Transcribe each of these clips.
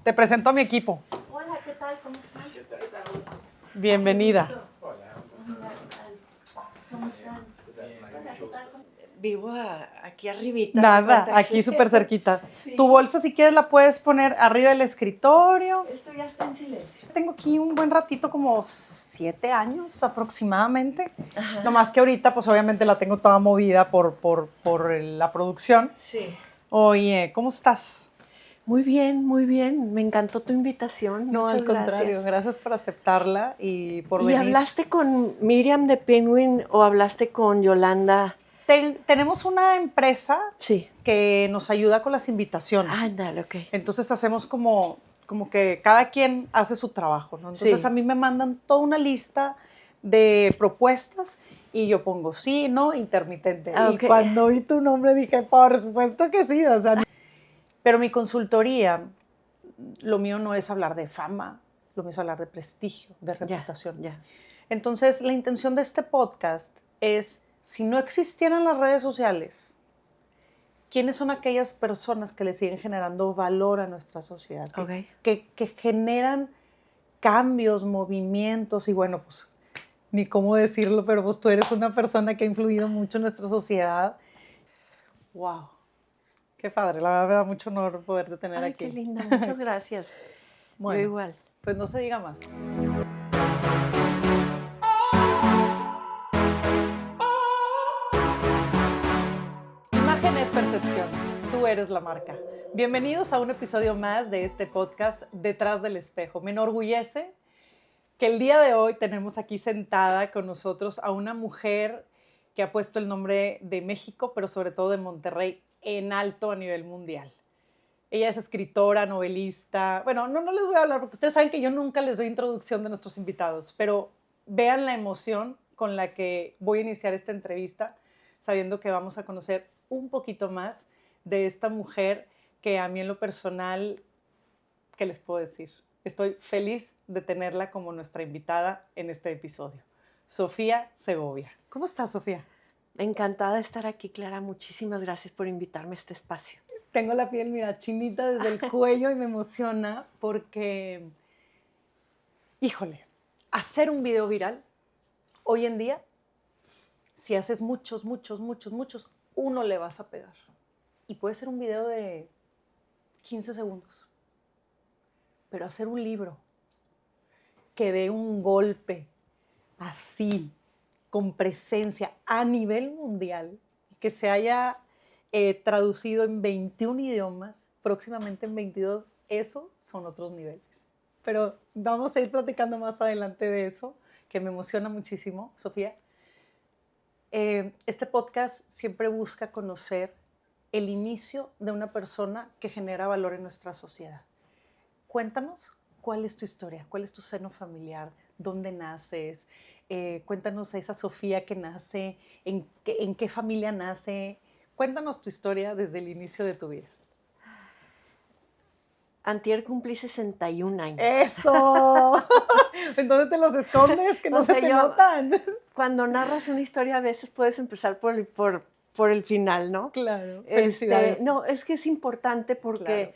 Te presento a mi equipo. Hola, ¿qué tal? ¿Cómo estás? ¿Qué tal? Bienvenida. Hola, ¿Cómo están? ¿qué tal? Hola, Mucho ¿qué tal? gusto. Vivo aquí arribita. Nada, aquí súper cerquita. Sí. Tu bolsa, si quieres, la puedes poner arriba del escritorio. Esto ya está en silencio. Tengo aquí un buen ratito, como 7 años aproximadamente. Ajá. No más que ahorita, pues obviamente la tengo toda movida por la producción. Sí. Oye, ¿cómo estás? Muy bien, muy bien. Me encantó tu invitación. No, Muchas al contrario, gracias. gracias por aceptarla y por ¿Y venir. hablaste con Miriam de Penguin o hablaste con Yolanda? Tenemos una empresa Sí. que nos ayuda con las invitaciones. Ándale, ok. Entonces hacemos como que cada quien hace su trabajo, ¿no? Entonces Sí. a mí me mandan toda una lista de propuestas y yo pongo sí, no, intermitente. Ah, Y ok. cuando vi tu nombre dije, por supuesto que sí. O sea, pero mi consultoría, lo mío no es hablar de fama, lo mío es hablar de prestigio, de reputación. Ya. Entonces, la intención de este podcast es, si no existieran las redes sociales, ¿quiénes son aquellas personas que le siguen generando valor a nuestra sociedad? Ok. Que generan cambios, movimientos y bueno, pues ni cómo decirlo, pero pues tú eres una persona que ha influido mucho en nuestra sociedad. ¡Wow! Qué padre, la verdad me da mucho honor poderte tener Ay, aquí. qué linda. Muchas gracias. Bueno, Yo igual. pues no se diga más. Imagen es percepción. Tú eres la marca. Bienvenidos a un episodio más de este podcast Detrás del Espejo. Me enorgullece que el día de hoy tenemos aquí sentada con nosotros a una mujer que ha puesto el nombre de México, pero sobre todo de Monterrey, en alto a nivel mundial. Ella es escritora, novelista. Bueno, no les voy a hablar porque ustedes saben que yo nunca les doy introducción de nuestros invitados, pero vean la emoción con la que voy a iniciar esta entrevista, sabiendo que vamos a conocer un poquito más de esta mujer que a mí en lo personal, ¿qué les puedo decir? Estoy feliz de tenerla como nuestra invitada en este episodio. Sofía Segovia. ¿Cómo estás, Sofía? Encantada de estar aquí, Clara. Muchísimas gracias por invitarme a este espacio. Tengo la piel, mira, chinita desde el cuello y me emociona porque, híjole, hacer un video viral, hoy en día, si haces muchos, uno le vas a pegar. Y puede ser un video de 15 segundos. Pero hacer un libro que dé un golpe así, con presencia a nivel mundial, que se haya traducido en 21 idiomas, próximamente en 22, eso son otros niveles. Pero vamos a ir platicando más adelante de eso, que me emociona muchísimo, Sofía. Este podcast siempre busca conocer el inicio de una persona que genera valor en nuestra sociedad. Cuéntanos cuál es tu historia, cuál es tu seno familiar, dónde naces, cuéntanos a esa Sofía que nace, en qué familia nace. Cuéntanos tu historia desde el inicio de tu vida. Antier cumplí 61 años. ¡Eso! ¿Dónde te los escondes? Que no O se sea, te yo- notan. Cuando narras una historia, a veces puedes empezar por el final, ¿no? Claro, felicidades. No, es que es importante porque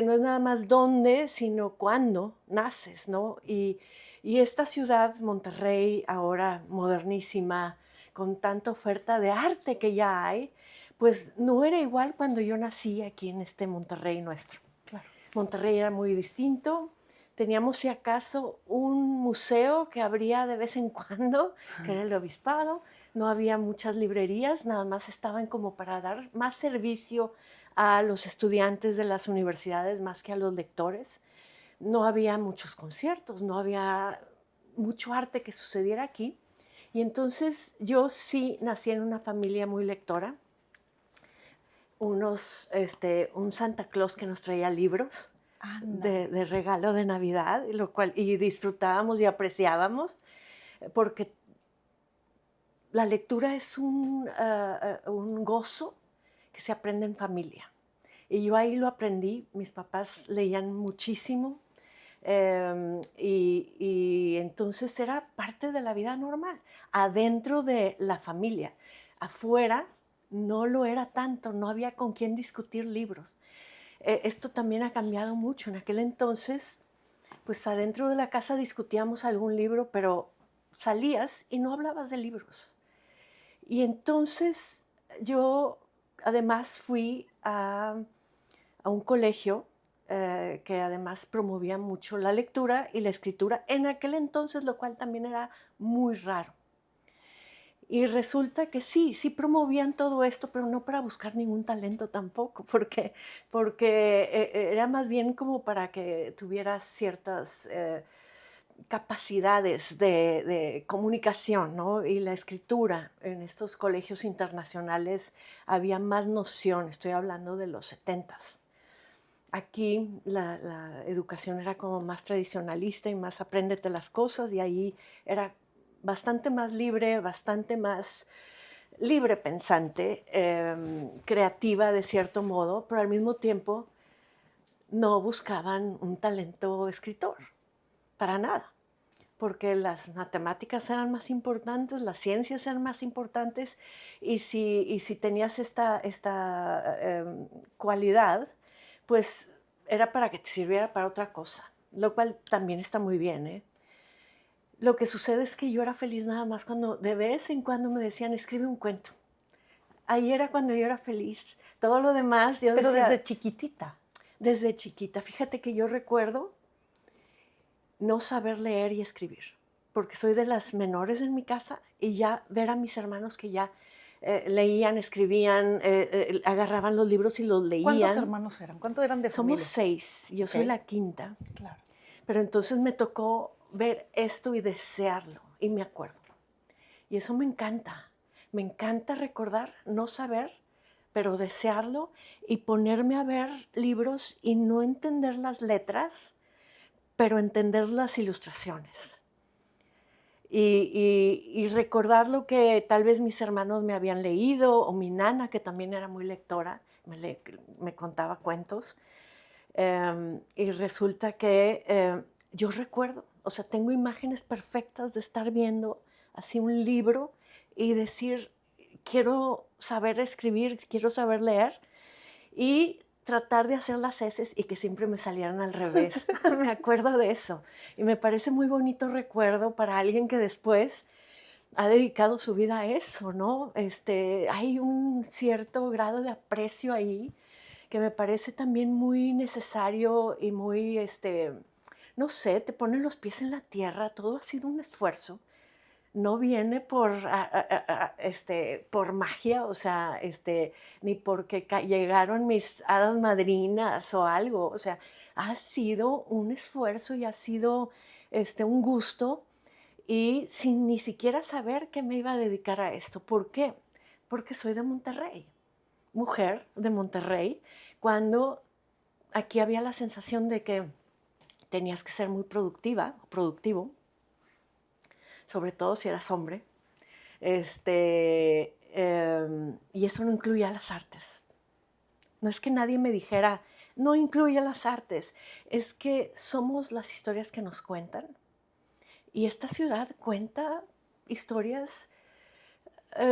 no es nada más dónde, sino cuándo naces, ¿no? Y esta ciudad, Monterrey, ahora modernísima, con tanta oferta de arte que ya hay, pues no era igual cuando yo nací aquí en este Monterrey nuestro. Claro. Monterrey era muy distinto. Teníamos, si acaso, un museo que abría de vez en cuando, que era el obispado. No había muchas librerías, nada más estaban como para dar más servicio a los estudiantes de las universidades más que a los lectores. No había muchos conciertos, no había mucho arte que sucediera aquí. Y entonces yo sí nací en una familia muy lectora. Un Santa Claus que nos traía libros de regalo de Navidad, y disfrutábamos y apreciábamos, porque la lectura es un gozo que se aprende en familia. Y yo ahí lo aprendí, mis papás leían muchísimo, y entonces era parte de la vida normal, adentro de la familia. Afuera no lo era tanto, no había con quién discutir libros. Esto también ha cambiado mucho. En aquel entonces, pues adentro de la casa discutíamos algún libro, pero salías y no hablabas de libros. Y entonces yo además fui a un colegio que además promovía mucho la lectura y la escritura en aquel entonces, lo cual también era muy raro. Y resulta que sí, sí promovían todo esto, pero no para buscar ningún talento tampoco, porque era más bien como para que tuvieras ciertas capacidades de comunicación, ¿no? Y la escritura en estos colegios internacionales había más noción, estoy hablando de los 70s. Aquí la educación era como más tradicionalista y más apréndete las cosas, y ahí era bastante más libre, bastante más libre pensante, creativa de cierto modo, pero al mismo tiempo no buscaban un talento escritor, para nada, porque las matemáticas eran más importantes, las ciencias eran más importantes, y si tenías esta cualidad, pues era para que te sirviera para otra cosa, lo cual también está muy bien, ¿eh? Lo que sucede es que yo era feliz nada más cuando de vez en cuando me decían: "Escribe un cuento". Ahí era cuando yo era feliz. Todo lo demás, yo Pero decía desde chiquitita. desde chiquita. Fíjate que yo recuerdo no saber leer y escribir, porque soy de las menores en mi casa, y ya ver a mis hermanos que ya, leían, escribían, agarraban los libros y los ¿Cuántos leían. hermanos eran? ¿Cuánto eran de Somos familia? 6, yo soy Okey, la quinta, claro. pero entonces me tocó ver esto y desearlo, y me acuerdo. Y eso me encanta recordar, no saber, pero desearlo y ponerme a ver libros y no entender las letras, pero entender las ilustraciones. Y recordar lo que tal vez mis hermanos me habían leído, o mi nana, que también era muy lectora, me contaba cuentos. Y resulta que yo recuerdo, o sea, tengo imágenes perfectas de estar viendo así un libro y decir: quiero saber escribir, quiero saber leer, y tratar de hacer las eses y que siempre me salieran al revés. Me acuerdo de eso, y me parece muy bonito recuerdo para alguien que después ha dedicado su vida a eso, ¿no? Hay un cierto grado de aprecio ahí que me parece también muy necesario y muy, no sé, te pone los pies en la tierra, todo ha sido un esfuerzo. No viene por magia, o sea, ni porque llegaron mis hadas madrinas o algo, o sea, ha sido un esfuerzo y ha sido un gusto, y sin ni siquiera saber que me iba a dedicar a esto. ¿Por qué? Porque soy de Monterrey, mujer de Monterrey, cuando aquí había la sensación de que tenías que ser muy productiva o productivo, sobre todo si eras hombre. Y eso no incluía las artes. No es que nadie me dijera, no incluye las artes, es que somos las historias que nos cuentan. Y esta ciudad cuenta historias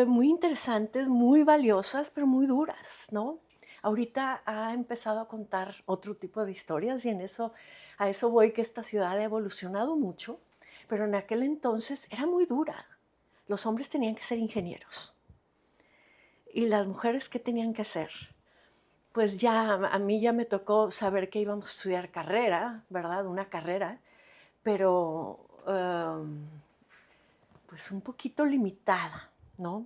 muy interesantes, muy valiosas, pero muy duras, ¿no? Ahorita ha empezado a contar otro tipo de historias, y a eso voy, que esta ciudad ha evolucionado mucho, pero en aquel entonces era muy dura. Los hombres tenían que ser ingenieros. ¿Y las mujeres qué tenían que hacer? Pues ya a mí ya me tocó saber que íbamos a estudiar carrera, ¿verdad? Una carrera, pero pues un poquito limitada, ¿no?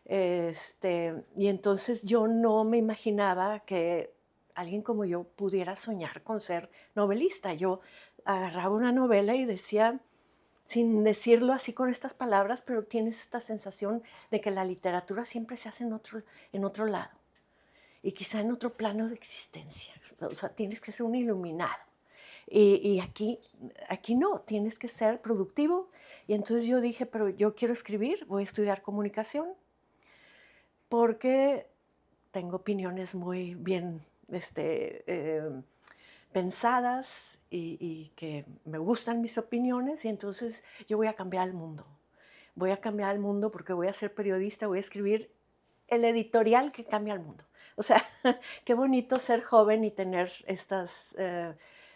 Y entonces yo no me imaginaba que alguien como yo pudiera soñar con ser novelista. Yo agarraba una novela y decía, sin decirlo así con estas palabras, pero tienes esta sensación de que la literatura siempre se hace en otro lado, y quizá en otro plano de existencia. O sea, tienes que ser un iluminado. Y aquí no, tienes que ser productivo. Y entonces yo dije, pero yo quiero escribir, voy a estudiar comunicación, porque tengo opiniones muy bien pensadas, y que me gustan mis opiniones, y entonces yo voy a cambiar el mundo. Voy a cambiar el mundo porque voy a ser periodista, voy a escribir el editorial que cambia el mundo. O sea, qué bonito ser joven y tener estas,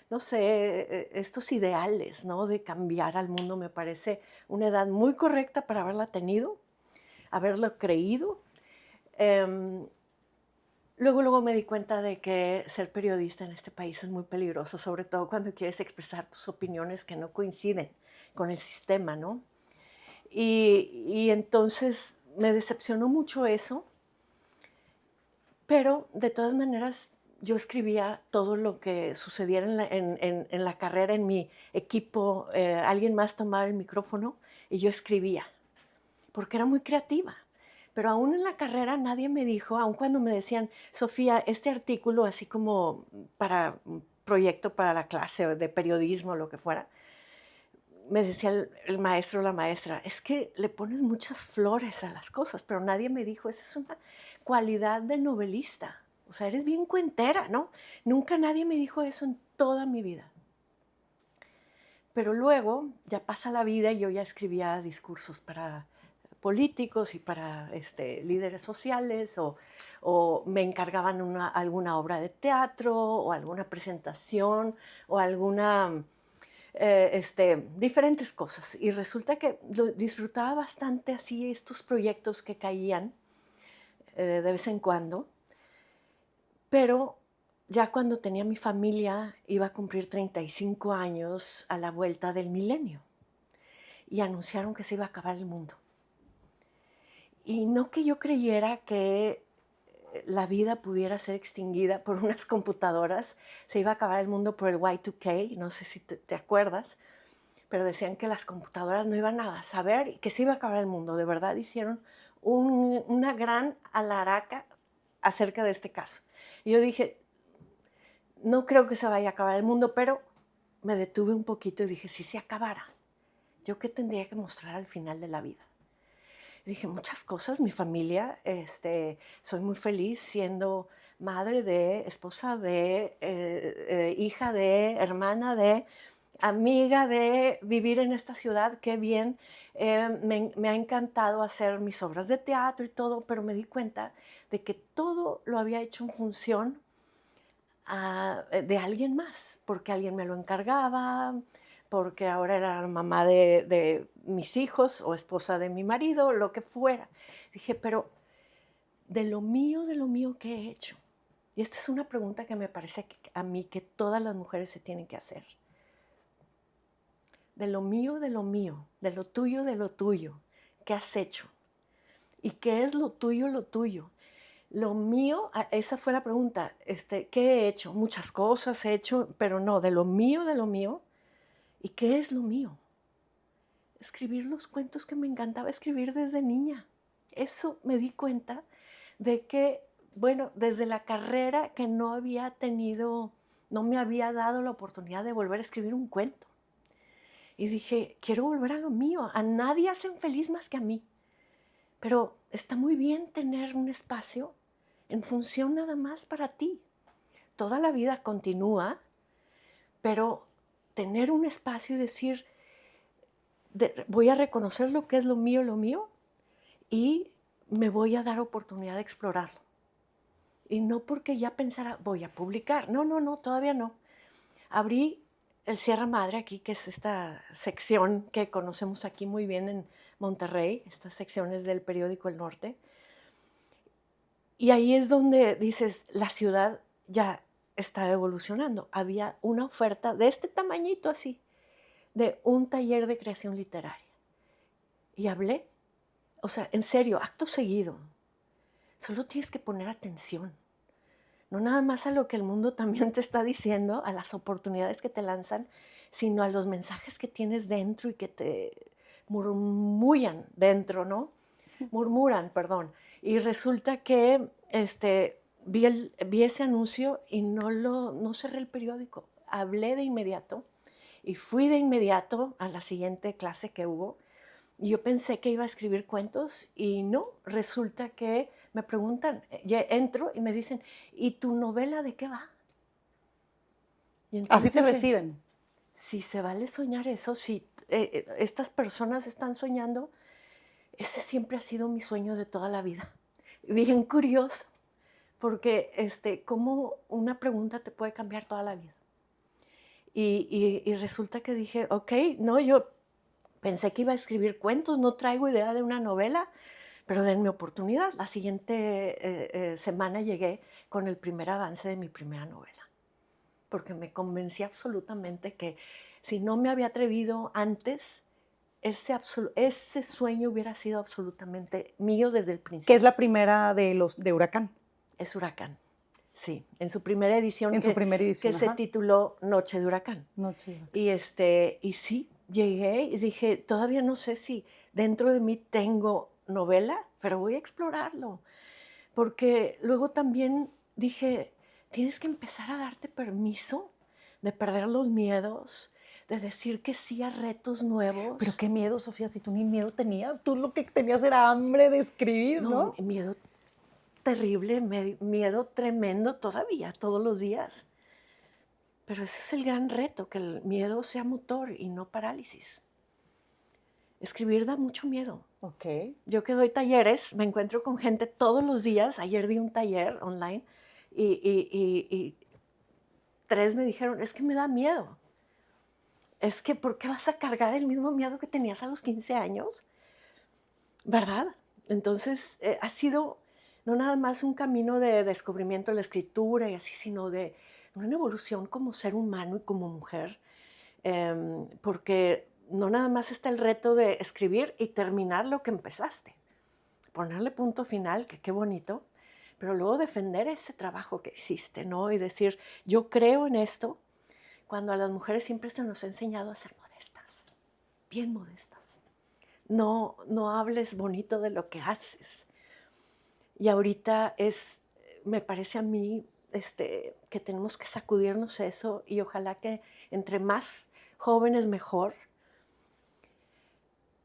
no sé, estos ideales, ¿no? De cambiar al mundo. Me parece una edad muy correcta para haberla tenido, haberlo creído. Em, luego me di cuenta de que ser periodista en este país es muy peligroso, sobre todo cuando quieres expresar tus opiniones que no coinciden con el sistema, ¿no? Y entonces me decepcionó mucho eso, pero de todas maneras yo escribía todo lo que sucediera en la carrera, en mi equipo, alguien más tomaba el micrófono y yo escribía, porque era muy creativa. Pero aún en la carrera nadie me dijo, aun cuando me decían: "Sofía, este artículo", así como para un proyecto para la clase o de periodismo, o lo que fuera, me decía el maestro o la maestra: "Es que le pones muchas flores a las cosas", pero nadie me dijo: "Esa es una cualidad de novelista, o sea, eres bien cuentera", ¿no? Nunca nadie me dijo eso en toda mi vida. Pero luego ya pasa la vida y yo ya escribía discursos para políticos y para líderes sociales o me encargaban alguna obra de teatro o alguna presentación o alguna, diferentes cosas. Y resulta que disfrutaba bastante así estos proyectos que caían de vez en cuando, pero ya cuando tenía mi familia iba a cumplir 35 años a la vuelta del milenio y anunciaron que se iba a acabar el mundo. Y no que yo creyera que la vida pudiera ser extinguida por unas computadoras, se iba a acabar el mundo por el Y2K, no sé si te acuerdas, pero decían que las computadoras no iban a saber y que se iba a acabar el mundo. De verdad hicieron una gran alaraca acerca de este caso. Y yo dije, no creo que se vaya a acabar el mundo, pero me detuve un poquito y dije, si se acabara, ¿yo qué tendría que mostrar al final de la vida? Y dije, muchas cosas, mi familia, soy muy feliz siendo madre de, esposa de, hija de, hermana de, amiga de vivir en esta ciudad, qué bien. Me ha encantado hacer mis obras de teatro y todo, pero me di cuenta de que todo lo había hecho en función de alguien más, porque alguien me lo encargaba, porque ahora era la mamá de mis hijos o esposa de mi marido, lo que fuera. Dije, pero de lo mío, ¿qué he hecho? Y esta es una pregunta que me parece a mí que todas las mujeres se tienen que hacer. De lo mío, de lo mío, de lo tuyo, ¿qué has hecho? ¿Y qué es lo tuyo, lo tuyo? Lo mío, esa fue la pregunta, ¿qué he hecho? Muchas cosas he hecho, pero no, de lo mío. ¿Y qué es lo mío? Escribir los cuentos que me encantaba escribir desde niña. Eso me di cuenta de que, bueno, desde la carrera que no había tenido, no me había dado la oportunidad de volver a escribir un cuento. Y dije, quiero volver a lo mío. A nadie hacen feliz más que a mí. Pero está muy bien tener un espacio en función nada más para ti. Toda la vida continúa, pero tener un espacio y decir, voy a reconocer lo que es lo mío, y me voy a dar oportunidad de explorarlo. Y no porque ya pensara, voy a publicar. No, no, no, todavía no. Abrí el Sierra Madre aquí, que es esta sección que conocemos aquí muy bien en Monterrey, estas secciones del periódico El Norte. Y ahí es donde dices, la ciudad ya está evolucionando. Había una oferta de este tamañito así, de un taller de creación literaria. Y hablé, o sea, en serio, acto seguido. Solo tienes que poner atención. No nada más a lo que el mundo también te está diciendo, a las oportunidades que te lanzan, sino a los mensajes que tienes dentro y que te murmullan dentro, ¿no? Murmuran, perdón. Y resulta que vi ese anuncio y no cerré el periódico. Hablé de inmediato y fui de inmediato a la siguiente clase que hubo. Y yo pensé que iba a escribir cuentos y no, resulta que me preguntan, ya entro y me dicen, ¿y tu novela de qué va? Y Así entonces te dije, reciben. si se vale soñar eso, si estas personas están soñando, ese siempre ha sido mi sueño de toda la vida. Bien curioso, porque cómo una pregunta te puede cambiar toda la vida. Y resulta que dije, ok, no, yo pensé que iba a escribir cuentos, no traigo idea de una novela, pero denme oportunidad. La siguiente semana llegué con el primer avance de mi primera novela, porque me convencí absolutamente que si no me había atrevido antes, ese sueño hubiera sido absolutamente mío desde el Que es principio. la primera de Huracán, Es Huracán, sí, en su primera edición en su primera que edición, se ajá. tituló Noche de Huracán. Noche de Huracán. Y sí, llegué y dije, todavía no sé si dentro de mí tengo novela, pero voy a explorarlo. Porque luego también dije, tienes que empezar a darte permiso de perder los miedos, de decir que sí a retos Pero nuevos. qué miedo, Sofía, si tú ni miedo tenías, tú lo que tenías era hambre de escribir, No, ¿no? miedo terrible, miedo tremendo todavía, todos los días. Pero ese es el gran reto, que el miedo sea motor y no parálisis. Escribir da mucho miedo. Ok. Yo que doy talleres, me encuentro con gente todos los días. Ayer di un taller online y 3 me dijeron, es que me da miedo. Es que, ¿por qué vas a cargar el mismo miedo que tenías a los 15 años? ¿Verdad? Entonces, ha sido no nada más un camino de descubrimiento de la escritura y así, sino de una evolución como ser humano y como mujer. Porque no nada más está el reto de escribir y terminar lo que empezaste, ponerle punto final, que qué bonito, pero luego defender ese trabajo que hiciste, ¿no? Y decir, yo creo en esto, cuando a las mujeres siempre se nos ha enseñado a ser modestas, bien modestas. No, no hables bonito de lo que haces. Y ahorita me parece a mí, que tenemos que sacudirnos eso y ojalá que entre más jóvenes mejor,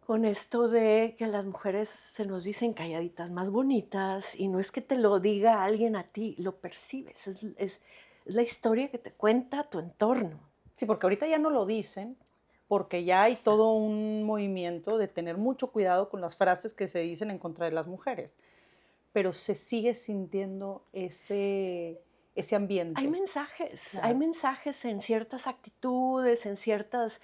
con esto de que las mujeres se nos dicen calladitas más bonitas y no es que te lo diga alguien a ti, lo percibes, es la historia que te cuenta tu entorno. Sí, porque ahorita ya no lo dicen, porque ya hay todo un movimiento de tener mucho cuidado con las frases que se dicen en contra de las mujeres, pero se sigue sintiendo ese ambiente. Hay Claro. mensajes en ciertas actitudes, en ciertas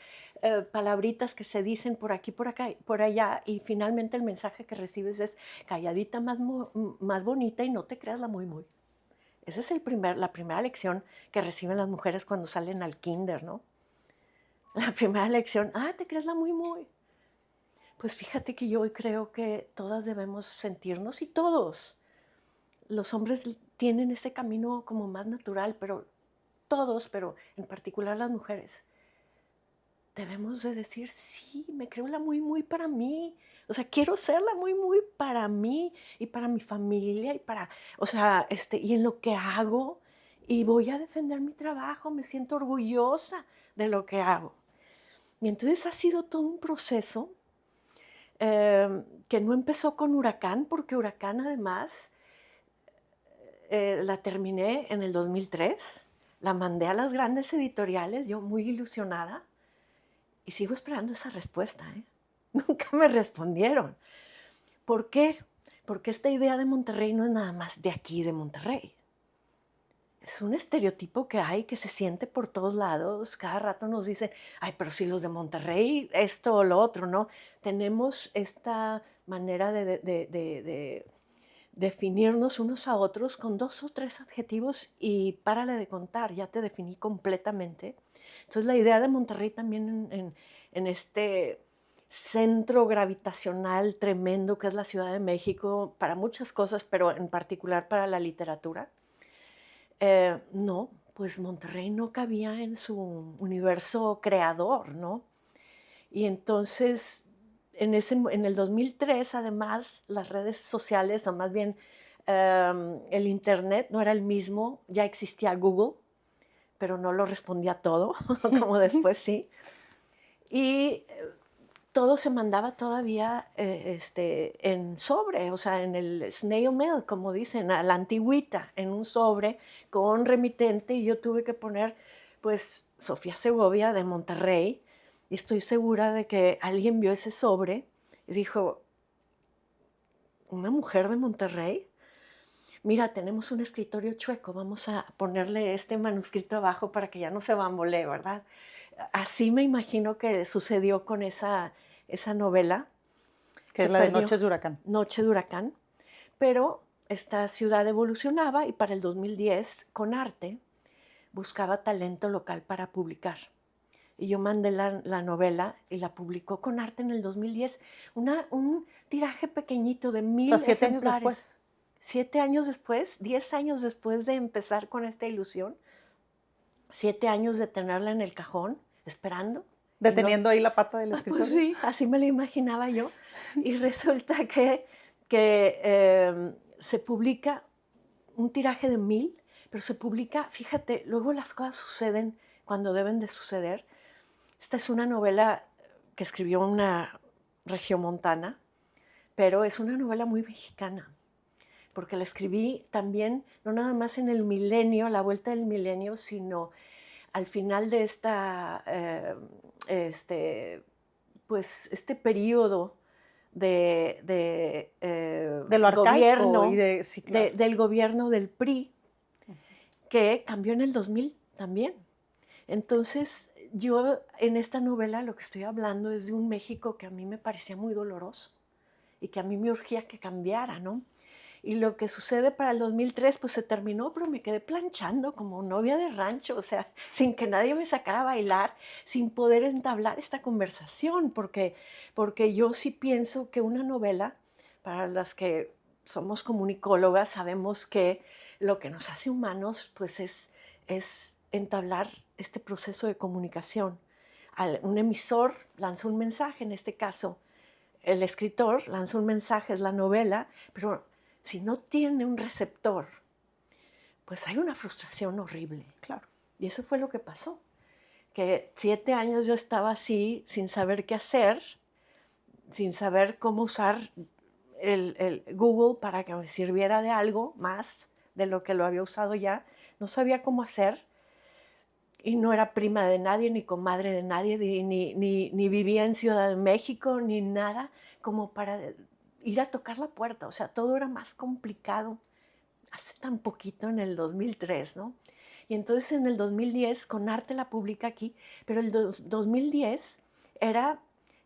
palabritas que se dicen por aquí, por acá, por allá, y finalmente el mensaje que recibes es calladita más bonita y no te creas la muy, muy. Esa es la primera lección que reciben las mujeres cuando salen al kinder, ¿no? La primera lección, te crees la muy, muy. Pues fíjate que yo hoy creo que todas debemos sentirnos y todos. Los hombres tienen ese camino como más natural, pero todos, pero en particular las mujeres, debemos de decir, sí, me creo la muy, muy para mí. O sea, quiero ser la muy, muy para mí y para mi familia y o sea, y en lo que hago y voy a defender mi trabajo, me siento orgullosa de lo que hago. Y entonces ha sido todo un proceso que no empezó con Huracán, porque Huracán además la terminé en el 2003, la mandé a las grandes editoriales, yo muy ilusionada, y sigo esperando esa respuesta, ¿eh? Nunca me respondieron. ¿Por qué? Porque esta idea de Monterrey no es nada más de aquí, de Monterrey. Es un estereotipo que hay, que se siente por todos lados. Cada rato nos dicen, ay, pero si los de Monterrey, esto o lo otro, ¿no? Tenemos esta manera de definirnos unos a otros con 2 o 3 adjetivos y párale de contar, ya te definí completamente. Entonces, la idea de Monterrey también en este centro gravitacional tremendo que es la Ciudad de México, para muchas cosas, pero en particular para la literatura, no, pues Monterrey no cabía en su universo creador, ¿no? Y entonces, en el 2003, además, las redes sociales, o más bien el Internet no era el mismo, ya existía Google, pero no lo respondía todo, como después sí. Y todo se mandaba todavía en sobre, o sea, en el snail mail, como dicen, a la antigüita, en un sobre con remitente, y yo tuve que poner, pues, Sofía Segovia de Monterrey, y estoy segura de que alguien vio ese sobre y dijo, ¿una mujer de Monterrey? mira, tenemos un escritorio chueco, vamos a ponerle este manuscrito abajo para que ya no se bambolee, ¿verdad? Así me imagino que sucedió con esa novela. Que Se es la de perdió Noches de Huracán. Noche de Huracán, pero esta ciudad evolucionaba y para el 2010, con arte, buscaba talento local para publicar. Y yo mandé la novela y la publicó con arte en el 2010. Un tiraje pequeñito de O 1000 sea, 7 años ejemplares. después. 7 años después, 10 años después de empezar con esta ilusión, 7 años de tenerla en el cajón, esperando. Y no, Deteniendo ahí la pata del pues escritorio. sí, así me lo imaginaba yo. Y resulta que se publica un tiraje de 1000, pero se publica, fíjate, luego las cosas suceden cuando deben de suceder. Esta es una novela que escribió una regiomontana, pero es una novela muy mexicana, porque la escribí también, no nada más en el milenio, la vuelta del milenio, sino al final de este periodo De lo arcaico y gobierno, de... Sí, claro. del gobierno del PRI, que cambió en el 2000 también. Entonces, yo en esta novela lo que estoy hablando es de un México que a mí me parecía muy doloroso y que a mí me urgía que cambiara, ¿no? Y lo que sucede para el 2003, pues se terminó, pero me quedé planchando como novia de rancho, o sea, sin que nadie me sacara a bailar, sin poder entablar esta conversación, porque yo sí pienso que una novela, para las que somos comunicólogas, sabemos que lo que nos hace humanos, pues es entablar este proceso de comunicación. Un emisor lanza un mensaje, en este caso, el escritor lanza un mensaje, es la novela, pero si no tiene un receptor, pues hay una frustración horrible. Claro. Y eso fue lo que pasó, que 7 años yo estaba así, sin saber qué hacer, sin saber cómo usar el Google para que me sirviera de algo más de lo que lo había usado ya. No sabía cómo hacer y no era prima de nadie, ni comadre de nadie, ni vivía en Ciudad de México, ni nada como para ir a tocar la puerta. O sea, todo era más complicado hace tan poquito, en el 2003, ¿no? Y entonces en el 2010, con arte la publica aquí, pero el 2010 era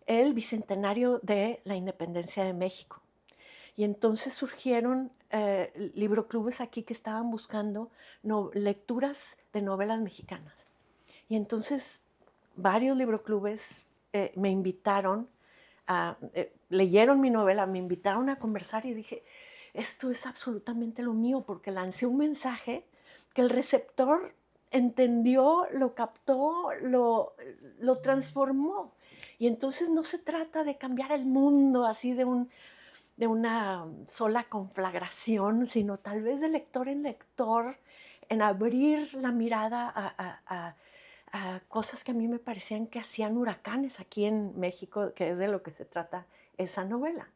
el bicentenario de la independencia de México. Y entonces surgieron libroclubes aquí que estaban buscando lecturas de novelas mexicanas. Y entonces varios libroclubes me invitaron, leyeron mi novela, me invitaron a conversar y dije, esto es absolutamente lo mío, porque lancé un mensaje que el receptor entendió, lo captó, lo transformó. Y entonces no se trata de cambiar el mundo así de una sola conflagración, sino tal vez de lector en lector, en abrir la mirada a cosas que a mí me parecían que hacían huracanes aquí en México, que es de lo que se trata esa novela.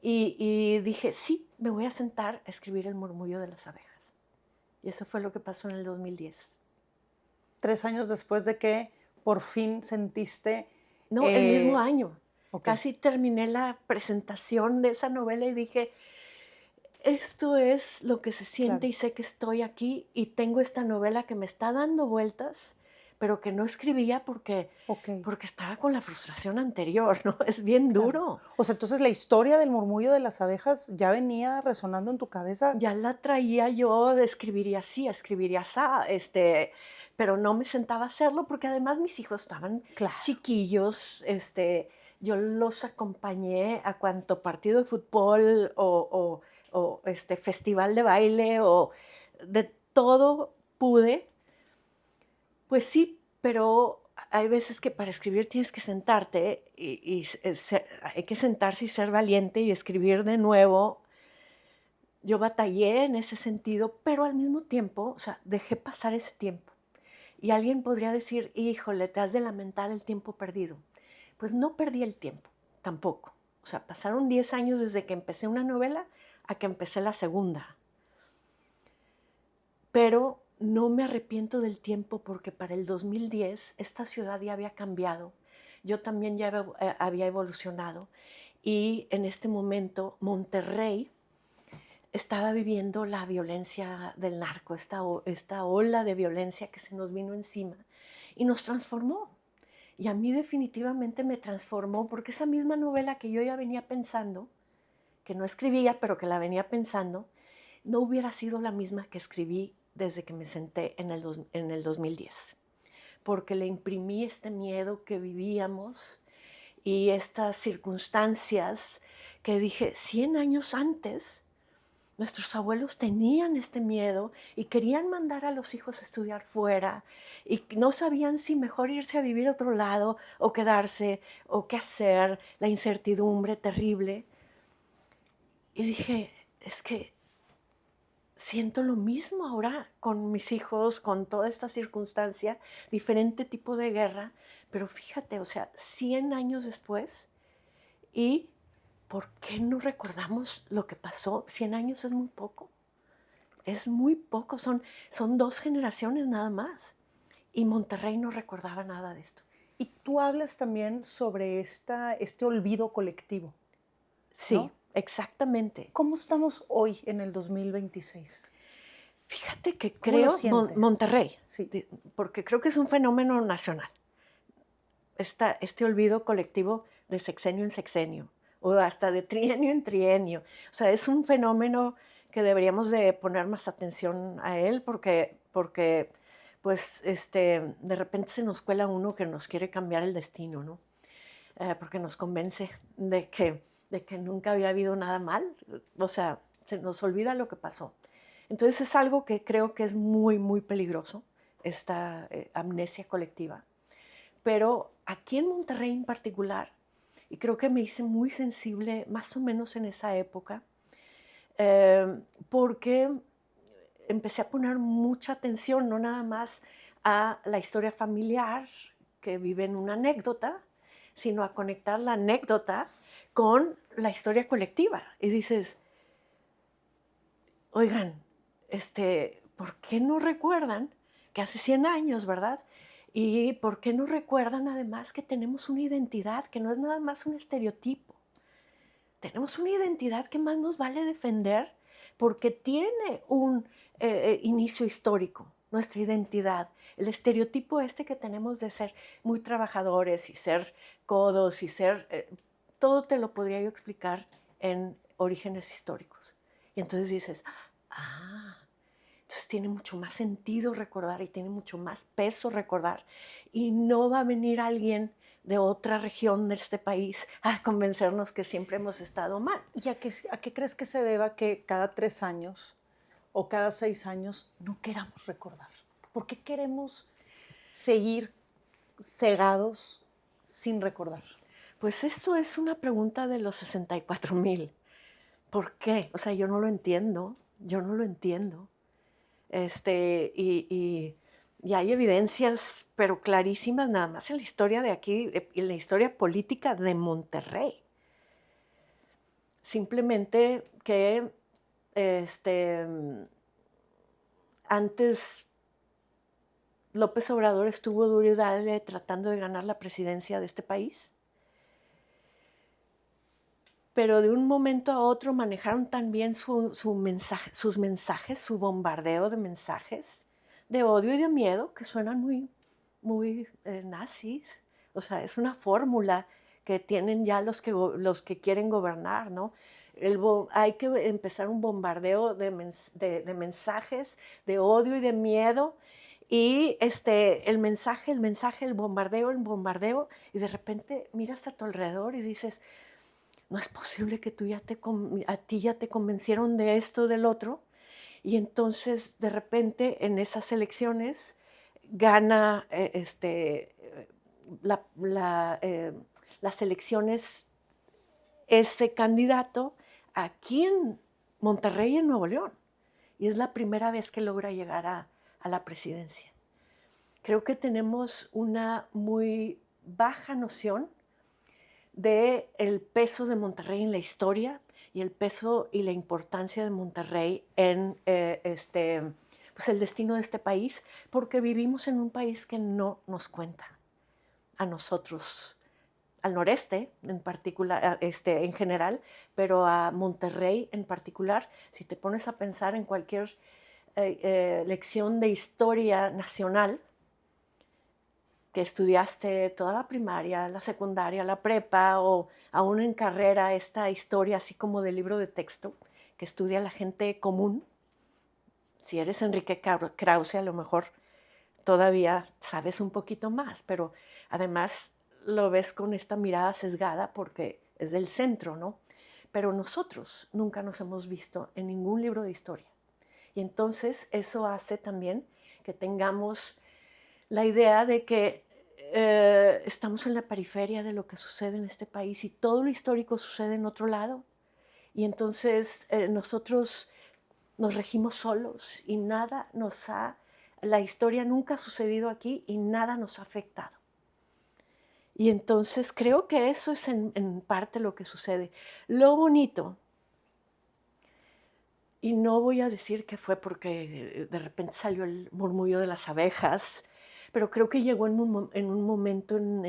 Y dije, sí, me voy a sentar a escribir El murmullo de las abejas. Y eso fue lo que pasó en el 2010. 3 años después de que por fin sentiste... No, el mismo año. Okay. Casi terminé la presentación de esa novela y dije, esto es lo que se siente, Claro. y sé que estoy aquí y tengo esta novela que me está dando vueltas, pero que no escribía porque estaba con la frustración anterior, ¿no? Es bien duro. O sea, entonces la historia del murmullo de las abejas ya venía resonando en tu cabeza. Ya la traía yo, escribiría así, pero no me sentaba a hacerlo porque además mis hijos estaban Claro. chiquillos, yo los acompañé a cuanto partido de fútbol o festival de baile o de todo pude. Pues sí, pero hay veces que para escribir tienes que sentarte hay que sentarse y ser valiente y escribir de nuevo. Yo batallé en ese sentido, pero al mismo tiempo, o sea, dejé pasar ese tiempo. Y alguien podría decir, híjole, te has de lamentar el tiempo perdido. Pues no perdí el tiempo, tampoco. O sea, pasaron 10 años desde que empecé una novela a que empecé la segunda. Pero no me arrepiento del tiempo porque para el 2010 esta ciudad ya había cambiado. Yo también ya había evolucionado. Y en este momento Monterrey estaba viviendo la violencia del narco, esta ola de violencia que se nos vino encima y nos transformó. Y a mí definitivamente me transformó porque esa misma novela que yo ya venía pensando, que no escribía, pero que la venía pensando, no hubiera sido la misma que escribí desde que me senté en el 2010. Porque le imprimí este miedo que vivíamos y estas circunstancias que dije, 100 años antes, nuestros abuelos tenían este miedo y querían mandar a los hijos a estudiar fuera y no sabían si mejor irse a vivir a otro lado o quedarse o qué hacer, la incertidumbre terrible. Y dije, es que siento lo mismo ahora con mis hijos, con toda esta circunstancia, diferente tipo de guerra, pero fíjate, o sea, 100 años después, ¿y por qué no recordamos lo que pasó? 100 años es muy poco, son 2 generaciones nada más. Y Monterrey no recordaba nada de esto. Y tú hablas también sobre este olvido colectivo, Sí, ¿no? exactamente. ¿Cómo estamos hoy en el 2026? Fíjate que ¿Cómo lo creo sientes? Monterrey, Sí. porque creo que es un fenómeno nacional. Este olvido colectivo de sexenio en sexenio, o hasta de trienio en trienio. O sea, es un fenómeno que deberíamos de poner más atención a él porque pues, de repente se nos cuela uno que nos quiere cambiar el destino, ¿no? Porque nos convence de que nunca había habido nada mal. O sea, se nos olvida lo que pasó. Entonces es algo que creo que es muy, muy peligroso, esta amnesia colectiva. Pero aquí en Monterrey en particular, y creo que me hice muy sensible más o menos en esa época, porque empecé a poner mucha atención, no nada más a la historia familiar que vive en una anécdota, sino a conectar la anécdota con la historia colectiva. Y dices, oigan, ¿por qué no recuerdan que hace 100 años, verdad? ¿Y por qué no recuerdan además que tenemos una identidad, que no es nada más un estereotipo? Tenemos una identidad que más nos vale defender porque tiene un inicio histórico, nuestra identidad. El estereotipo que tenemos de ser muy trabajadores y ser codos y ser... todo te lo podría yo explicar en orígenes históricos. Y entonces dices, ah, entonces tiene mucho más sentido recordar y tiene mucho más peso recordar. Y no va a venir alguien de otra región de este país a convencernos que siempre hemos estado mal. ¿Y a qué crees que se deba que cada 3 años o cada 6 años no queramos recordar? ¿Por qué queremos seguir cegados sin recordar? Pues esto es una pregunta de los 64,000. ¿Por qué? O sea, yo no lo entiendo, yo no lo entiendo. Y hay evidencias, pero clarísimas, nada más en la historia de aquí, en la historia política de Monterrey. Simplemente que antes López Obrador estuvo duro y dale tratando de ganar la presidencia de este país, pero de un momento a otro manejaron también sus mensajes, su bombardeo de mensajes de odio y de miedo que suenan muy, muy nazis. O sea, es una fórmula que tienen ya los que quieren gobernar, ¿no? Hay que empezar un bombardeo de mensajes de odio y de miedo. Y el mensaje, el bombardeo, y de repente miras a tu alrededor y dices, no es posible que a ti ya te convencieron de esto, del otro. Y entonces, de repente, en esas elecciones, gana las elecciones ese candidato aquí en Monterrey, en Nuevo León. Y es la primera vez que logra llegar a la presidencia. Creo que tenemos una muy baja noción del peso de Monterrey en la historia y el peso y la importancia de Monterrey en pues el destino de este país, porque vivimos en un país que no nos cuenta a nosotros, al noreste en particular, en general, pero a Monterrey en particular. Si te pones a pensar en cualquier lección de historia nacional, que estudiaste toda la primaria, la secundaria, la prepa o aún en carrera, esta historia así como de libro de texto que estudia la gente común. Si eres Enrique Krause, a lo mejor todavía sabes un poquito más, pero además lo ves con esta mirada sesgada porque es del centro, ¿no? Pero nosotros nunca nos hemos visto en ningún libro de historia. Y entonces eso hace también que tengamos la idea de que estamos en la periferia de lo que sucede en este país y todo lo histórico sucede en otro lado. Y entonces nosotros nos regimos solos y la historia nunca ha sucedido aquí y nada nos ha afectado. Y entonces creo que eso es en parte lo que sucede. Lo bonito, y no voy a decir que fue porque de repente salió el murmullo de las abejas, pero creo que llegó en un momento en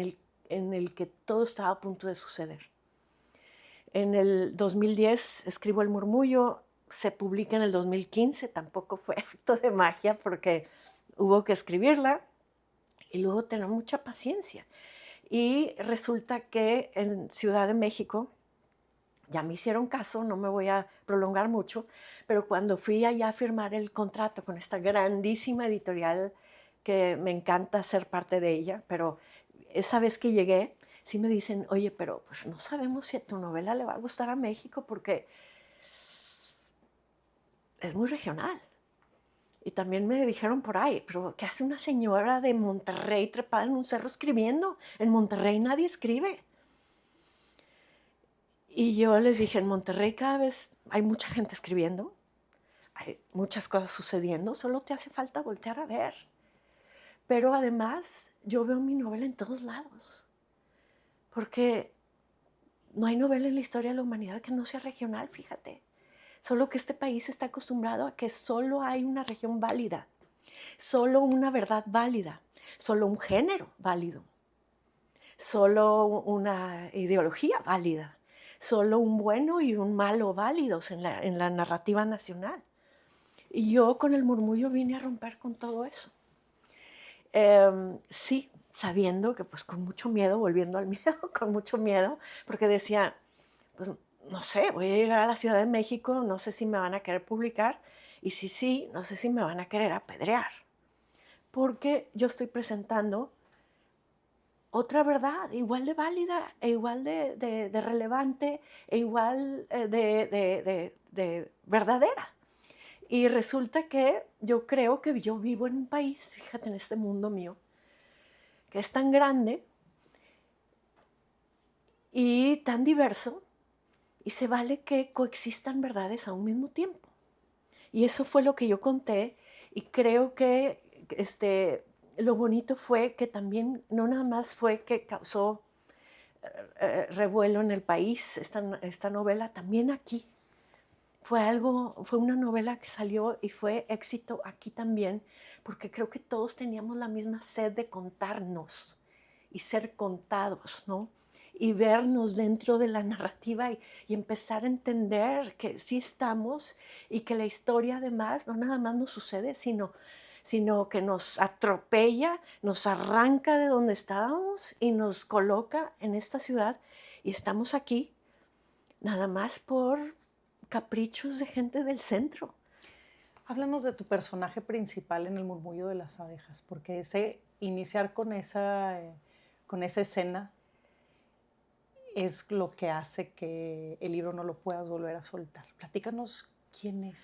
el que todo estaba a punto de suceder. En el 2010 escribo El murmullo, se publica en el 2015, tampoco fue acto de magia porque hubo que escribirla y luego tener mucha paciencia. Y resulta que en Ciudad de México, ya me hicieron caso, no me voy a prolongar mucho, pero cuando fui allá a firmar el contrato con esta grandísima editorial, que me encanta ser parte de ella, pero esa vez que llegué, sí me dicen, oye, pero pues no sabemos si a tu novela le va a gustar a México porque es muy regional. Y también me dijeron por ahí, pero ¿qué hace una señora de Monterrey trepada en un cerro escribiendo? En Monterrey nadie escribe. Y yo les dije, en Monterrey cada vez hay mucha gente escribiendo, hay muchas cosas sucediendo, solo te hace falta voltear a ver. Pero además yo veo mi novela en todos lados, porque no hay novela en la historia de la humanidad que no sea regional, fíjate. Solo que este país está acostumbrado a que solo hay una región válida, solo una verdad válida, solo un género válido, solo una ideología válida, solo un bueno y un malo válidos en la narrativa nacional. Y yo con el murmullo vine a romper con todo eso. Sí, sabiendo que pues con mucho miedo, volviendo al miedo, con mucho miedo, porque decía, pues no sé, voy a llegar a la Ciudad de México, no sé si me van a querer publicar, y si sí, no sé si me van a querer apedrear, porque yo estoy presentando otra verdad, igual de válida, e igual de relevante, e igual de verdadera. Y resulta que yo creo que yo vivo en un país, fíjate, en este mundo mío, que es tan grande y tan diverso, y se vale que coexistan verdades a un mismo tiempo. Y eso fue lo que yo conté, y creo que lo bonito fue que también no nada más fue que causó revuelo en el país esta novela, también aquí. Fue una novela que salió y fue éxito aquí también, porque creo que todos teníamos la misma sed de contarnos y ser contados, ¿no? Y vernos dentro de la narrativa y empezar a entender que sí estamos y que la historia además no nada más nos sucede, sino que nos atropella, nos arranca de donde estábamos y nos coloca en esta ciudad y estamos aquí nada más por caprichos de gente del centro. Háblanos de tu personaje principal en El murmullo de las abejas, porque iniciar con esa escena es lo que hace que el libro no lo puedas volver a soltar. Platícanos quién es.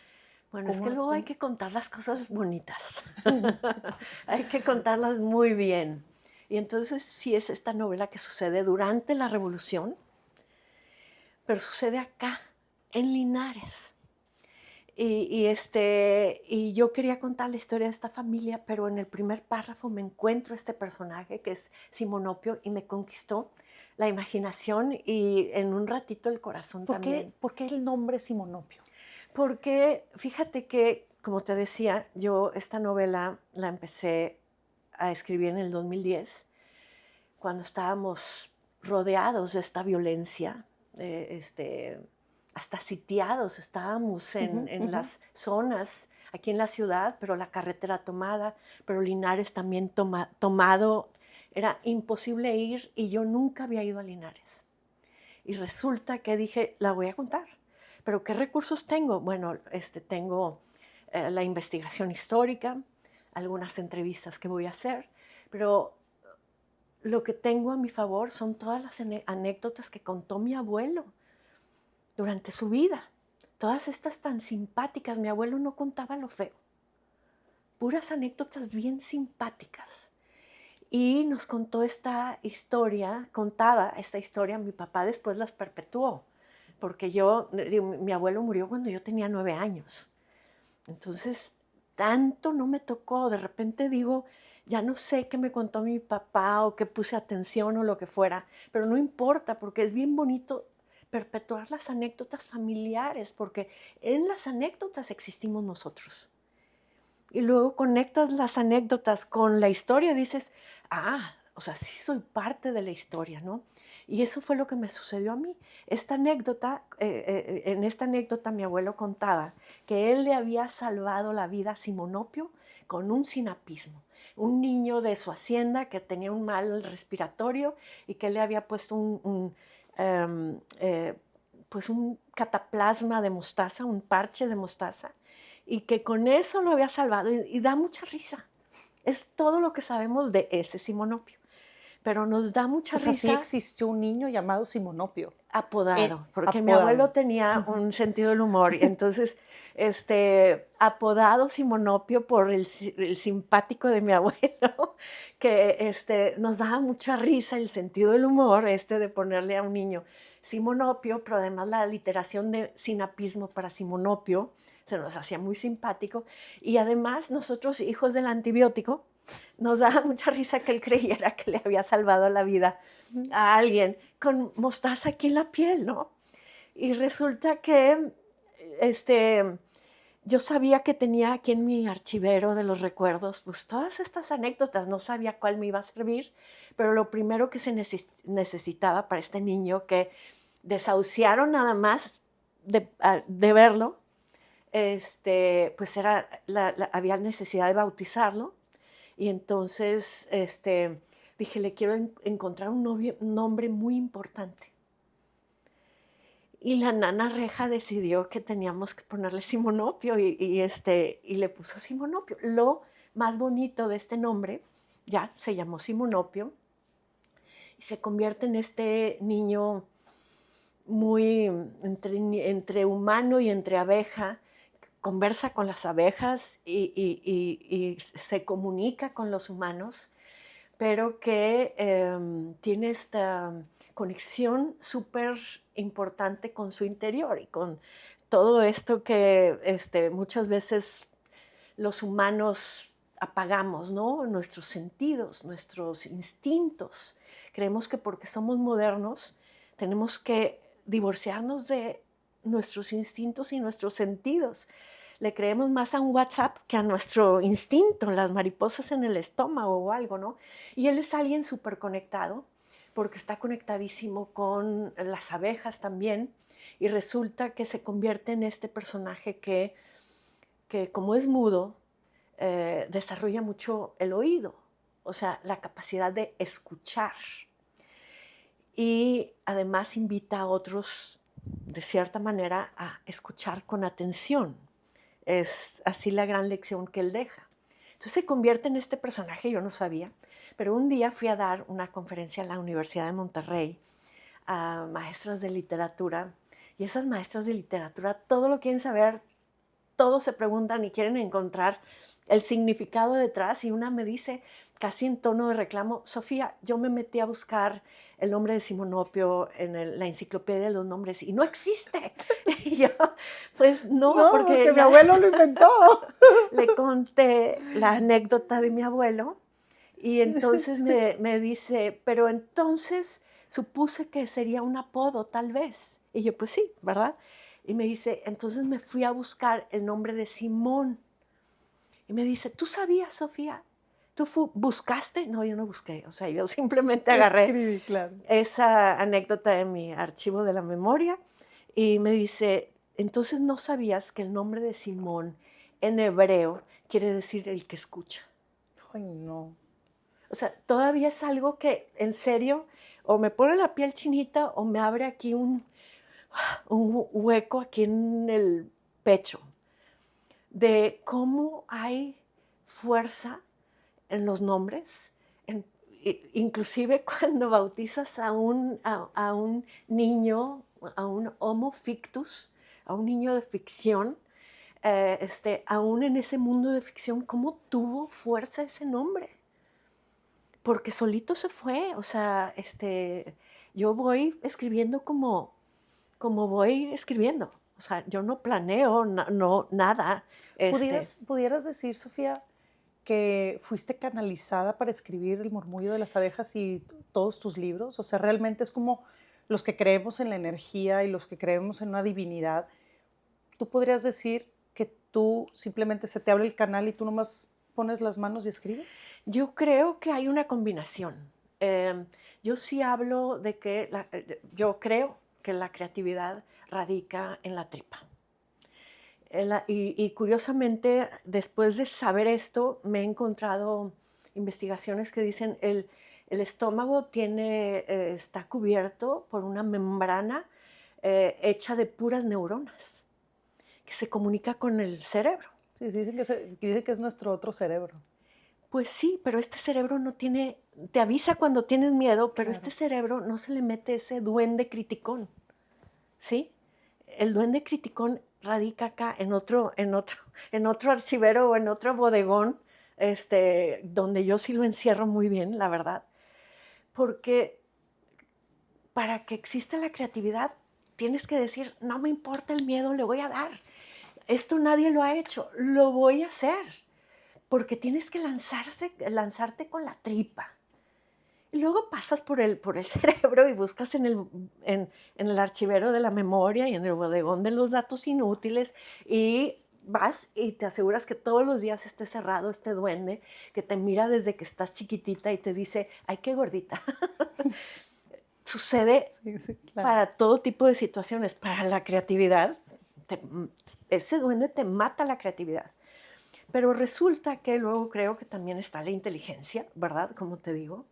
Bueno, es que luego hay que contar las cosas bonitas. Hay que contarlas muy bien. Y entonces sí es esta novela que sucede durante la Revolución, pero sucede acá, en Linares. Y yo quería contar la historia de esta familia, pero en el primer párrafo me encuentro este personaje que es Simonopio y me conquistó la imaginación y en un ratito el corazón también. ¿Por qué el nombre Simonopio? Porque fíjate que, como te decía, yo esta novela la empecé a escribir en el 2010, cuando estábamos rodeados de esta violencia, hasta sitiados estábamos en las zonas, aquí en la ciudad, pero la carretera tomada, pero Linares también tomado. Era imposible ir y yo nunca había ido a Linares. Y resulta que dije, la voy a contar. ¿Pero qué recursos tengo? Bueno, tengo la investigación histórica, algunas entrevistas que voy a hacer, pero lo que tengo a mi favor son todas las anécdotas que contó mi abuelo durante su vida. Todas estas tan simpáticas. Mi abuelo no contaba lo feo. Puras anécdotas bien simpáticas. Y nos contó esta historia, contaba esta historia, mi papá después las perpetuó, porque mi abuelo murió cuando yo tenía 9 años. Entonces, tanto no me tocó, de repente digo, ya no sé qué me contó mi papá o qué puse atención o lo que fuera, pero no importa porque es bien bonito perpetuar las anécdotas familiares, porque en las anécdotas existimos nosotros. Y luego conectas las anécdotas con la historia, dices, o sea, sí soy parte de la historia, ¿no? Y eso fue lo que me sucedió a mí. Esta anécdota, en esta anécdota mi abuelo contaba que él le había salvado la vida a Simonopio con un sinapismo. Un niño de su hacienda que tenía un mal respiratorio y que le había puesto pues un cataplasma de mostaza, un parche de mostaza, y que con eso lo había salvado. Y da mucha risa. Es todo lo que sabemos de ese Simonopio. Pero nos da mucha O sea, sí risa. existió un niño llamado Simonopio. Apodado, porque mi abuelo Apodado. tenía un sentido del humor, y entonces, apodado Simonopio por el simpático de mi abuelo, que nos daba mucha risa el sentido del humor, de ponerle a un niño Simonopio, pero además la literación de sinapismo para Simonopio se nos hacía muy simpático, y además nosotros, hijos del antibiótico, nos daba mucha risa que él creyera que le había salvado la vida a alguien con mostaza aquí en la piel, ¿no? Y resulta que yo sabía que tenía aquí en mi archivero de los recuerdos, pues todas estas anécdotas, no sabía cuál me iba a servir, pero lo primero que se necesitaba para este niño que desahuciaron nada más de verlo, pues había necesidad de bautizarlo, y entonces dije, le quiero encontrar un nombre muy importante. Y la nana Reja decidió que teníamos que ponerle Simonopio y le puso Simonopio. Lo más bonito de este nombre, ya se llamó Simonopio, y se convierte en este niño muy entre humano y entre abeja, conversa con las abejas y se comunica con los humanos, pero que tiene esta conexión súper importante con su interior y con todo esto que muchas veces los humanos apagamos, ¿no? Nuestros sentidos, nuestros instintos. Creemos que porque somos modernos tenemos que divorciarnos de nuestros instintos y nuestros sentidos. Le creemos más a un WhatsApp que a nuestro instinto, las mariposas en el estómago o algo, ¿no? Y él es alguien súper conectado, porque está conectadísimo con las abejas también, y resulta que se convierte en este personaje que como es mudo, desarrolla mucho el oído, o sea, la capacidad de escuchar. Y además invita a otros, de cierta manera, a escuchar con atención. Es así la gran lección que él deja. Entonces se convierte en este personaje, yo no sabía, pero un día fui a dar una conferencia en la Universidad de Monterrey a maestras de literatura, y esas maestras de literatura todo lo quieren saber, todos se preguntan y quieren encontrar el significado detrás, y una me dice, casi en tono de reclamo, Sofía, yo me metí a buscar el nombre de Simonopio en la enciclopedia de los nombres y no existe. Y yo, pues no, porque mi abuelo lo inventó. le conté la anécdota de mi abuelo, y entonces me dice, pero entonces supuse que sería un apodo tal vez. Y yo, pues sí, ¿verdad? Y me dice, entonces me fui a buscar el nombre de Simón. Y me dice, ¿tú sabías, Sofía? ¿tú buscaste? No, yo no busqué, o sea, yo simplemente agarré Escribí, claro. esa anécdota de mi archivo de la memoria y me dice, entonces no sabías que el nombre de Simón en hebreo quiere decir el que escucha. Ay, no. O sea, todavía es algo que en serio o me pone la piel chinita o me abre aquí un hueco aquí en el pecho de cómo hay fuerza en los nombres, inclusive cuando bautizas a un niño, a un homo fictus, a un niño de ficción, aún en ese mundo de ficción, ¿cómo tuvo fuerza ese nombre? Porque solito se fue, o sea, yo voy escribiendo como voy escribiendo, o sea, yo no planeo, no, nada, ¿Pudieras decir, Sofía, que fuiste canalizada para escribir El murmullo de las abejas y todos tus libros? O sea, realmente es como los que creemos en la energía y los que creemos en una divinidad. ¿Tú podrías decir que tú simplemente se te abre el canal y tú nomás pones las manos y escribes? Yo creo que hay una combinación. Em, yo sí hablo de que yo creo que la creatividad radica en la tripa. Y curiosamente, después de saber esto, me he encontrado investigaciones que dicen el estómago está cubierto por una membrana hecha de puras neuronas que se comunica con el cerebro. Sí, dicen que es nuestro otro cerebro. Pues sí, pero este cerebro no tiene, te avisa cuando tienes miedo, pero este Claro. cerebro no se le mete ese duende criticón, ¿sí? El duende criticón radica acá en otro archivero o en otro bodegón, donde yo sí lo encierro muy bien, la verdad, porque para que exista la creatividad tienes que decir, no me importa el miedo, le voy a dar. Esto nadie lo ha hecho, lo voy a hacer, porque tienes que lanzarte con la tripa. Y luego pasas por el cerebro y buscas en el archivero de la memoria y en el bodegón de los datos inútiles y vas y te aseguras que todos los días esté cerrado este duende que te mira desde que estás chiquitita y te dice, ay, qué gordita. Sucede Sí, sí, claro. para todo tipo de situaciones. Para la creatividad, te- ese duende te mata la creatividad. Pero resulta que luego creo que también está la inteligencia, ¿verdad? Como te digo.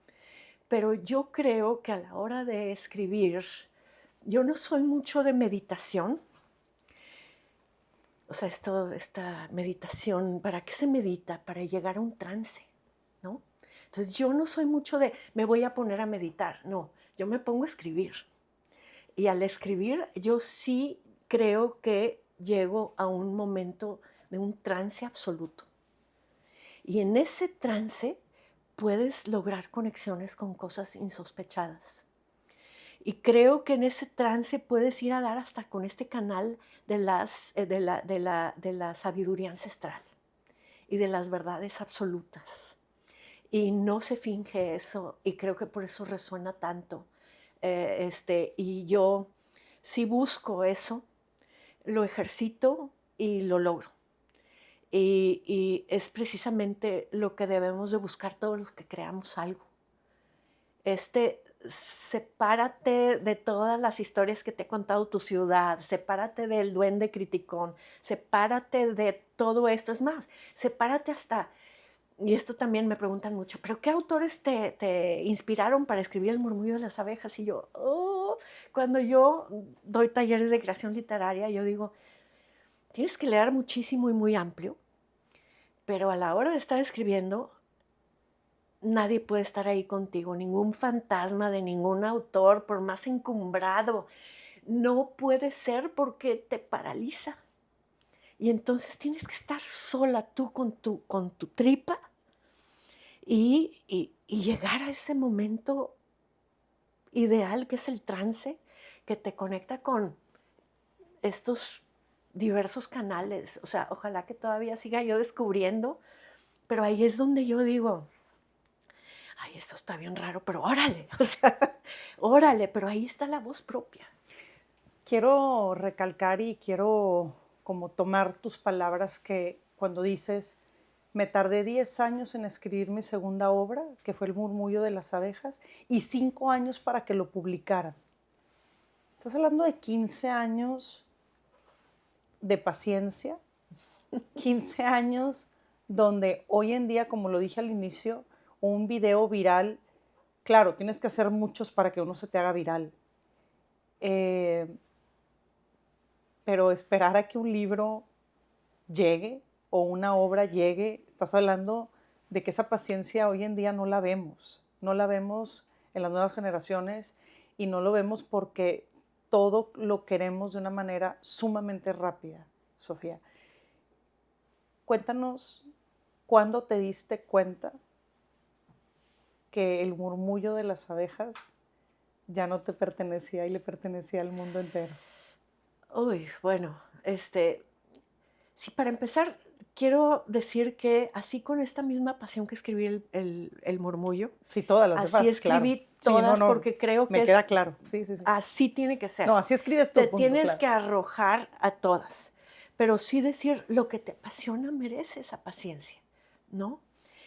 Pero yo creo que a la hora de escribir, yo no soy mucho de meditación. O sea, esta meditación, ¿para qué se medita? Para llegar a un trance, ¿no? Entonces yo no soy mucho de, me voy a poner a meditar. No, yo me pongo a escribir. Y al escribir, yo sí creo que llego a un momento de un trance absoluto. Y en ese trance puedes lograr conexiones con cosas insospechadas. Y creo que en ese trance puedes ir a dar hasta con este canal de la sabiduría ancestral y de las verdades absolutas. Y no se finge eso, y creo que por eso resuena tanto. Y yo si busco eso, lo ejercito y lo logro. Y es precisamente lo que debemos de buscar todos los que creamos algo. Sepárate de todas las historias que te ha contado tu ciudad, sepárate del duende criticón, sepárate de todo esto. Es más, sepárate hasta, y esto también me preguntan mucho, ¿pero qué autores te inspiraron para escribir El murmullo de las abejas? Y yo, cuando yo doy talleres de creación literaria, yo digo, tienes que leer muchísimo y muy amplio, pero a la hora de estar escribiendo, nadie puede estar ahí contigo, ningún fantasma de ningún autor, por más encumbrado, no puede ser porque te paraliza. Y entonces tienes que estar sola tú con tu tripa y llegar a ese momento ideal que es el trance, que te conecta con estos diversos canales. O sea, ojalá que todavía siga yo descubriendo, pero ahí es donde yo digo, ay, esto está bien raro, pero órale, o sea, órale, pero ahí está la voz propia. Quiero recalcar y quiero como tomar tus palabras que cuando dices Me tardé 10 años en escribir mi segunda obra, que fue El murmullo de las abejas, y 5 años para que lo publicaran. Estás hablando de 15 años de paciencia, 15 años donde hoy en día, como lo dije al inicio, un video viral, claro, tienes que hacer muchos para que uno se te haga viral, eh, pero esperar a que un libro llegue o una obra llegue, estás hablando de que esa paciencia hoy en día no la vemos en las nuevas generaciones y no lo vemos porque todo lo queremos de una manera sumamente rápida, Sofía. Cuéntanos cuándo te diste cuenta que el murmullo de las abejas ya no te pertenecía y le pertenecía al mundo entero. Uy, bueno, sí, para empezar, quiero decir que así con esta misma pasión que escribí el murmullo, Sí, todas las así demás, claro. escribí Sí, no, todas no, porque creo que me queda claro. Sí, sí, sí. así tiene que ser. No, así escribes Te tú, punto, tienes claro. que arrojar a todas, pero sí decir lo que te apasiona merece esa paciencia, ¿no?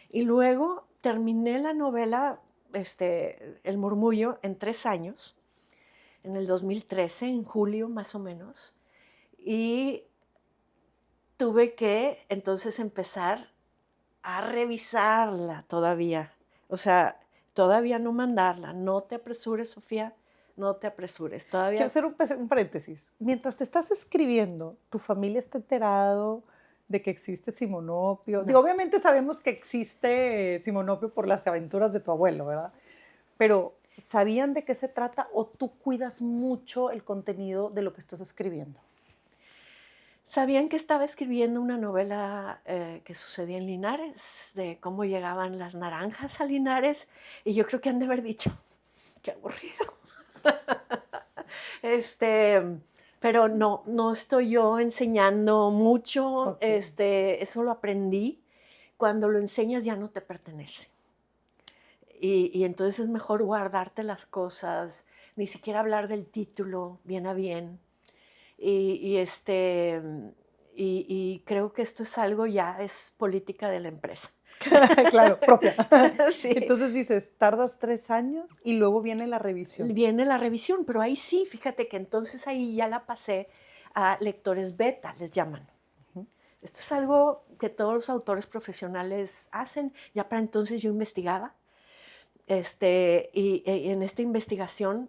Y luego terminé la novela, El murmullo, en 3 años, en el 2013, en julio más o menos, y tuve que entonces empezar a revisarla todavía. O sea, todavía no mandarla. No te apresures, Sofía, no te apresures. Quiero Todavía hacer un paréntesis. Mientras te estás escribiendo, ¿tu familia está enterado de que existe Simonopio? Digo, no. obviamente sabemos que existe Simonopio por las aventuras de tu abuelo, ¿verdad? Pero, ¿sabían de qué se trata o tú cuidas mucho el contenido de lo que estás escribiendo? Sabían que estaba escribiendo una novela que sucedía en Linares, de cómo llegaban las naranjas a Linares, y yo creo que han de haber dicho, qué aburrido. Este, pero no, no estoy yo enseñando mucho, Ok. eso lo aprendí. Cuando lo enseñas ya no te pertenece. Y entonces es mejor guardarte las cosas, ni siquiera hablar del título bien a bien. Y, y, este, y creo que esto es algo ya, es política de la empresa. Claro, propia. Sí, Entonces dices, tardas 3 años y luego viene la revisión. viene la revisión, pero ahí sí, fíjate que entonces ahí ya la pasé a lectores beta, les llaman. Ujú. Esto es algo que todos los autores profesionales hacen. Ya para entonces yo investigaba. Y en esta investigación,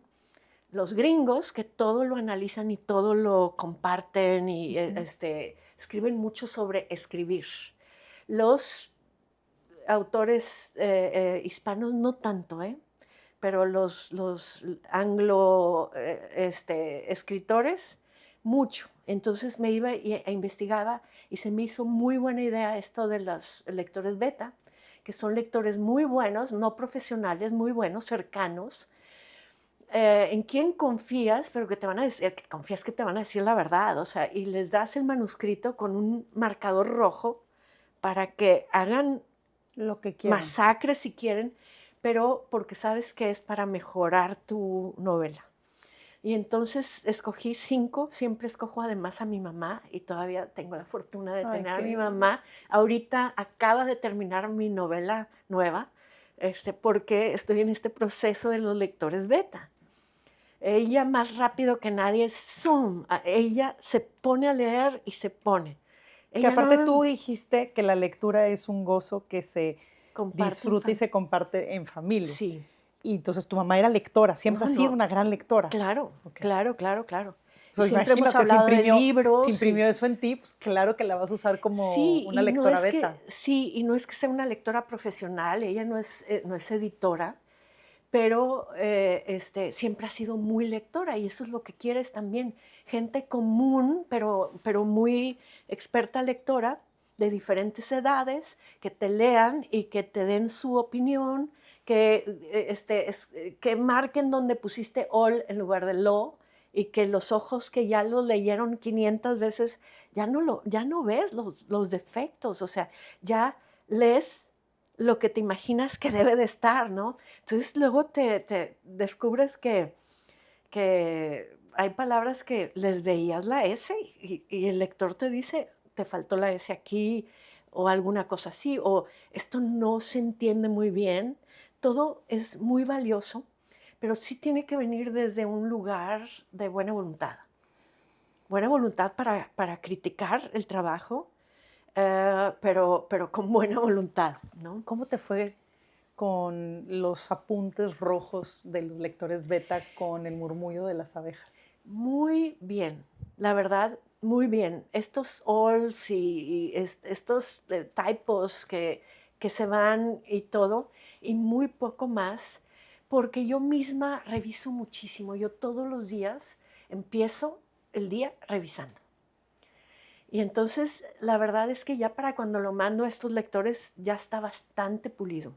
los gringos que todo lo analizan y todo lo comparten y Ujú. escriben mucho sobre escribir. Los autores hispanos no tanto, pero los anglo escritores, mucho. Entonces me iba e investigaba y se me hizo muy buena idea esto de los lectores beta, que son lectores muy buenos, no profesionales, muy buenos, cercanos, en quien confías, pero que te van a decir, que confías que te van a decir la verdad, o sea, y les das el manuscrito con un marcador rojo para que hagan Lo que quieran. masacres si quieren, pero porque sabes que es para mejorar tu novela. Y entonces escogí 5, siempre escojo además a mi mamá y todavía tengo la fortuna de Ay, tener a mi qué mamá. Ahorita acaba de terminar mi novela nueva, porque estoy en este proceso de los lectores beta. Ella más rápido que nadie, ¡zoom! Ella se pone a leer y se pone. que Ella aparte no tú dijiste que la lectura es un gozo que se comparte en disfruta y se comparte en familia. Sí. Y entonces tu mamá era lectora, siempre No, ha sido no, una gran lectora. claro, Ok. claro, claro, claro. Y So, siempre hemos imagínate, hablado de si libros imprimió y eso en ti, pues claro que la vas a usar como sí, una y no lectora es beta. que sí, y no es que sea una lectora profesional, ella no es editora, pero, siempre ha sido muy lectora, y eso es lo que quieres también, gente común, pero muy experta lectora, de diferentes edades, que te lean y que te den su opinión, que marquen donde pusiste all en lugar de lo, y que los ojos que ya lo leyeron 500 veces, ya no ves los defectos, o sea, ya lees lo que te imaginas que debe de estar, ¿no? Entonces luego te descubres que hay palabras que les veías la S y el lector te dice, te faltó la S aquí, o alguna cosa así, o esto no se entiende muy bien. Todo es muy valioso, pero sí tiene que venir desde un lugar de buena voluntad. Buena voluntad para criticar el trabajo, pero con buena voluntad, ¿no? ¿Cómo te fue con los apuntes rojos de los lectores beta con el murmullo de las abejas? Muy bien, la verdad, muy bien. Estos alls y estos typos que se van y todo, y muy poco más, porque yo misma reviso muchísimo. Yo todos los días empiezo el día revisando. Y entonces, la verdad es que ya para cuando lo mando a estos lectores ya está bastante pulido.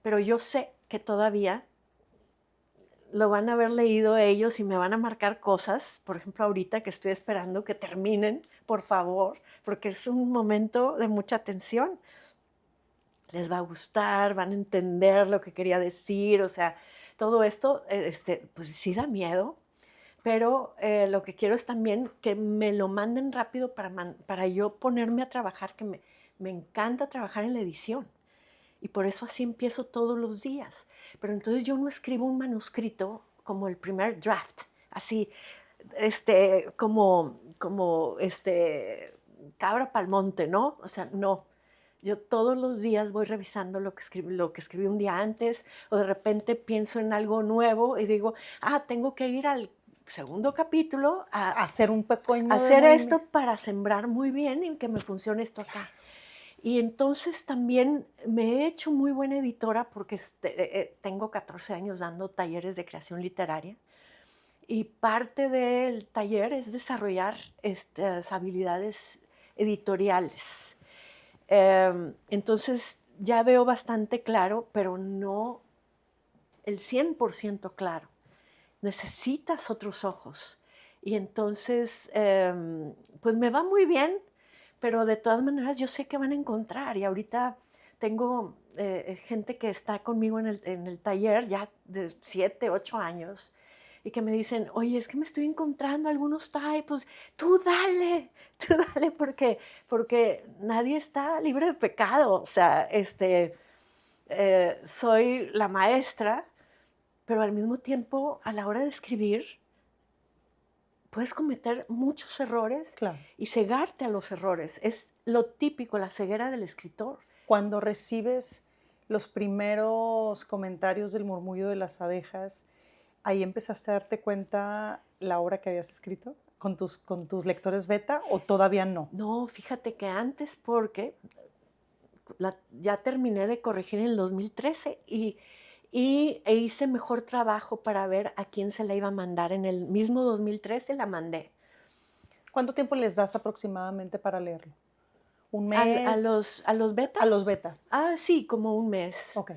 Pero yo sé que todavía lo van a haber leído ellos y me van a marcar cosas, por ejemplo, ahorita que estoy esperando que terminen, por favor, porque es un momento de mucha tensión. Les va a gustar, van a entender lo que quería decir, o sea, todo esto, pues sí da miedo, pero lo que quiero es también que me lo manden rápido para yo ponerme a trabajar, que me encanta trabajar en la edición. Y por eso así empiezo todos los días. Pero entonces yo no escribo un manuscrito como el primer draft, así, cabra pa'l monte, ¿no? O sea, no. Yo todos los días voy revisando lo que escribí un día antes, o de repente pienso en algo nuevo y digo, tengo que ir al segundo capítulo a Hacer un pequeño hacer movimiento. esto para sembrar muy bien y que me funcione esto acá. Y entonces también me he hecho muy buena editora porque tengo 14 años dando talleres de creación literaria y parte del taller es desarrollar estas habilidades editoriales. Entonces ya veo bastante claro, pero no el 100% claro. Necesitas otros ojos. Y entonces, pues me va muy bien, pero de todas maneras yo sé que van a encontrar. Y ahorita tengo gente que está conmigo en el taller ya de 7, 8 años y que me dicen, oye, es que me estoy encontrando algunos typos, tú dale, tú dale, porque nadie está libre de pecado. O sea, soy la maestra, pero al mismo tiempo, a la hora de escribir, puedes cometer muchos errores Claro. y cegarte a los errores. Es lo típico, la ceguera del escritor. Cuando recibes los primeros comentarios del murmullo de las abejas, ¿ahí empezaste a darte cuenta la obra que habías escrito con tus lectores beta o todavía no? No, fíjate que antes, porque ya terminé de corregir en el 2013 e hice mejor trabajo para ver a quién se la iba a mandar. En el mismo 2013 la mandé. ¿Cuánto tiempo les das aproximadamente para leerlo? ¿Un A mes? los beta, A los beta. sí, como un mes. Ok.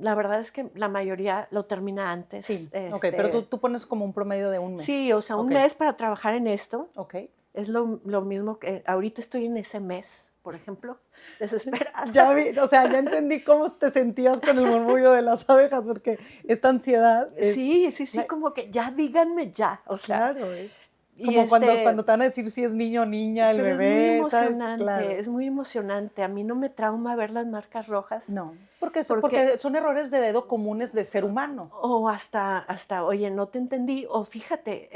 La verdad es que la mayoría lo termina antes. Sí, ok, pero tú pones como un promedio de un mes. Sí, o sea, un Ok, mes para trabajar en esto. ok. Es lo mismo que ahorita estoy en ese mes, por ejemplo, desesperada. Ya vi, o sea, ya entendí cómo te sentías con el murmullo de las abejas, porque esta ansiedad es, Sí, como que ya díganme ya, o sea, claro, es y como cuando te van a decir si es niño o niña, el pero es muy bebé, ¿sabes? emocionante, Claro. es muy emocionante. A mí no me trauma ver las marcas rojas, No, porque porque porque son errores de dedo comunes de ser humano. o hasta, oye, no te entendí, o fíjate,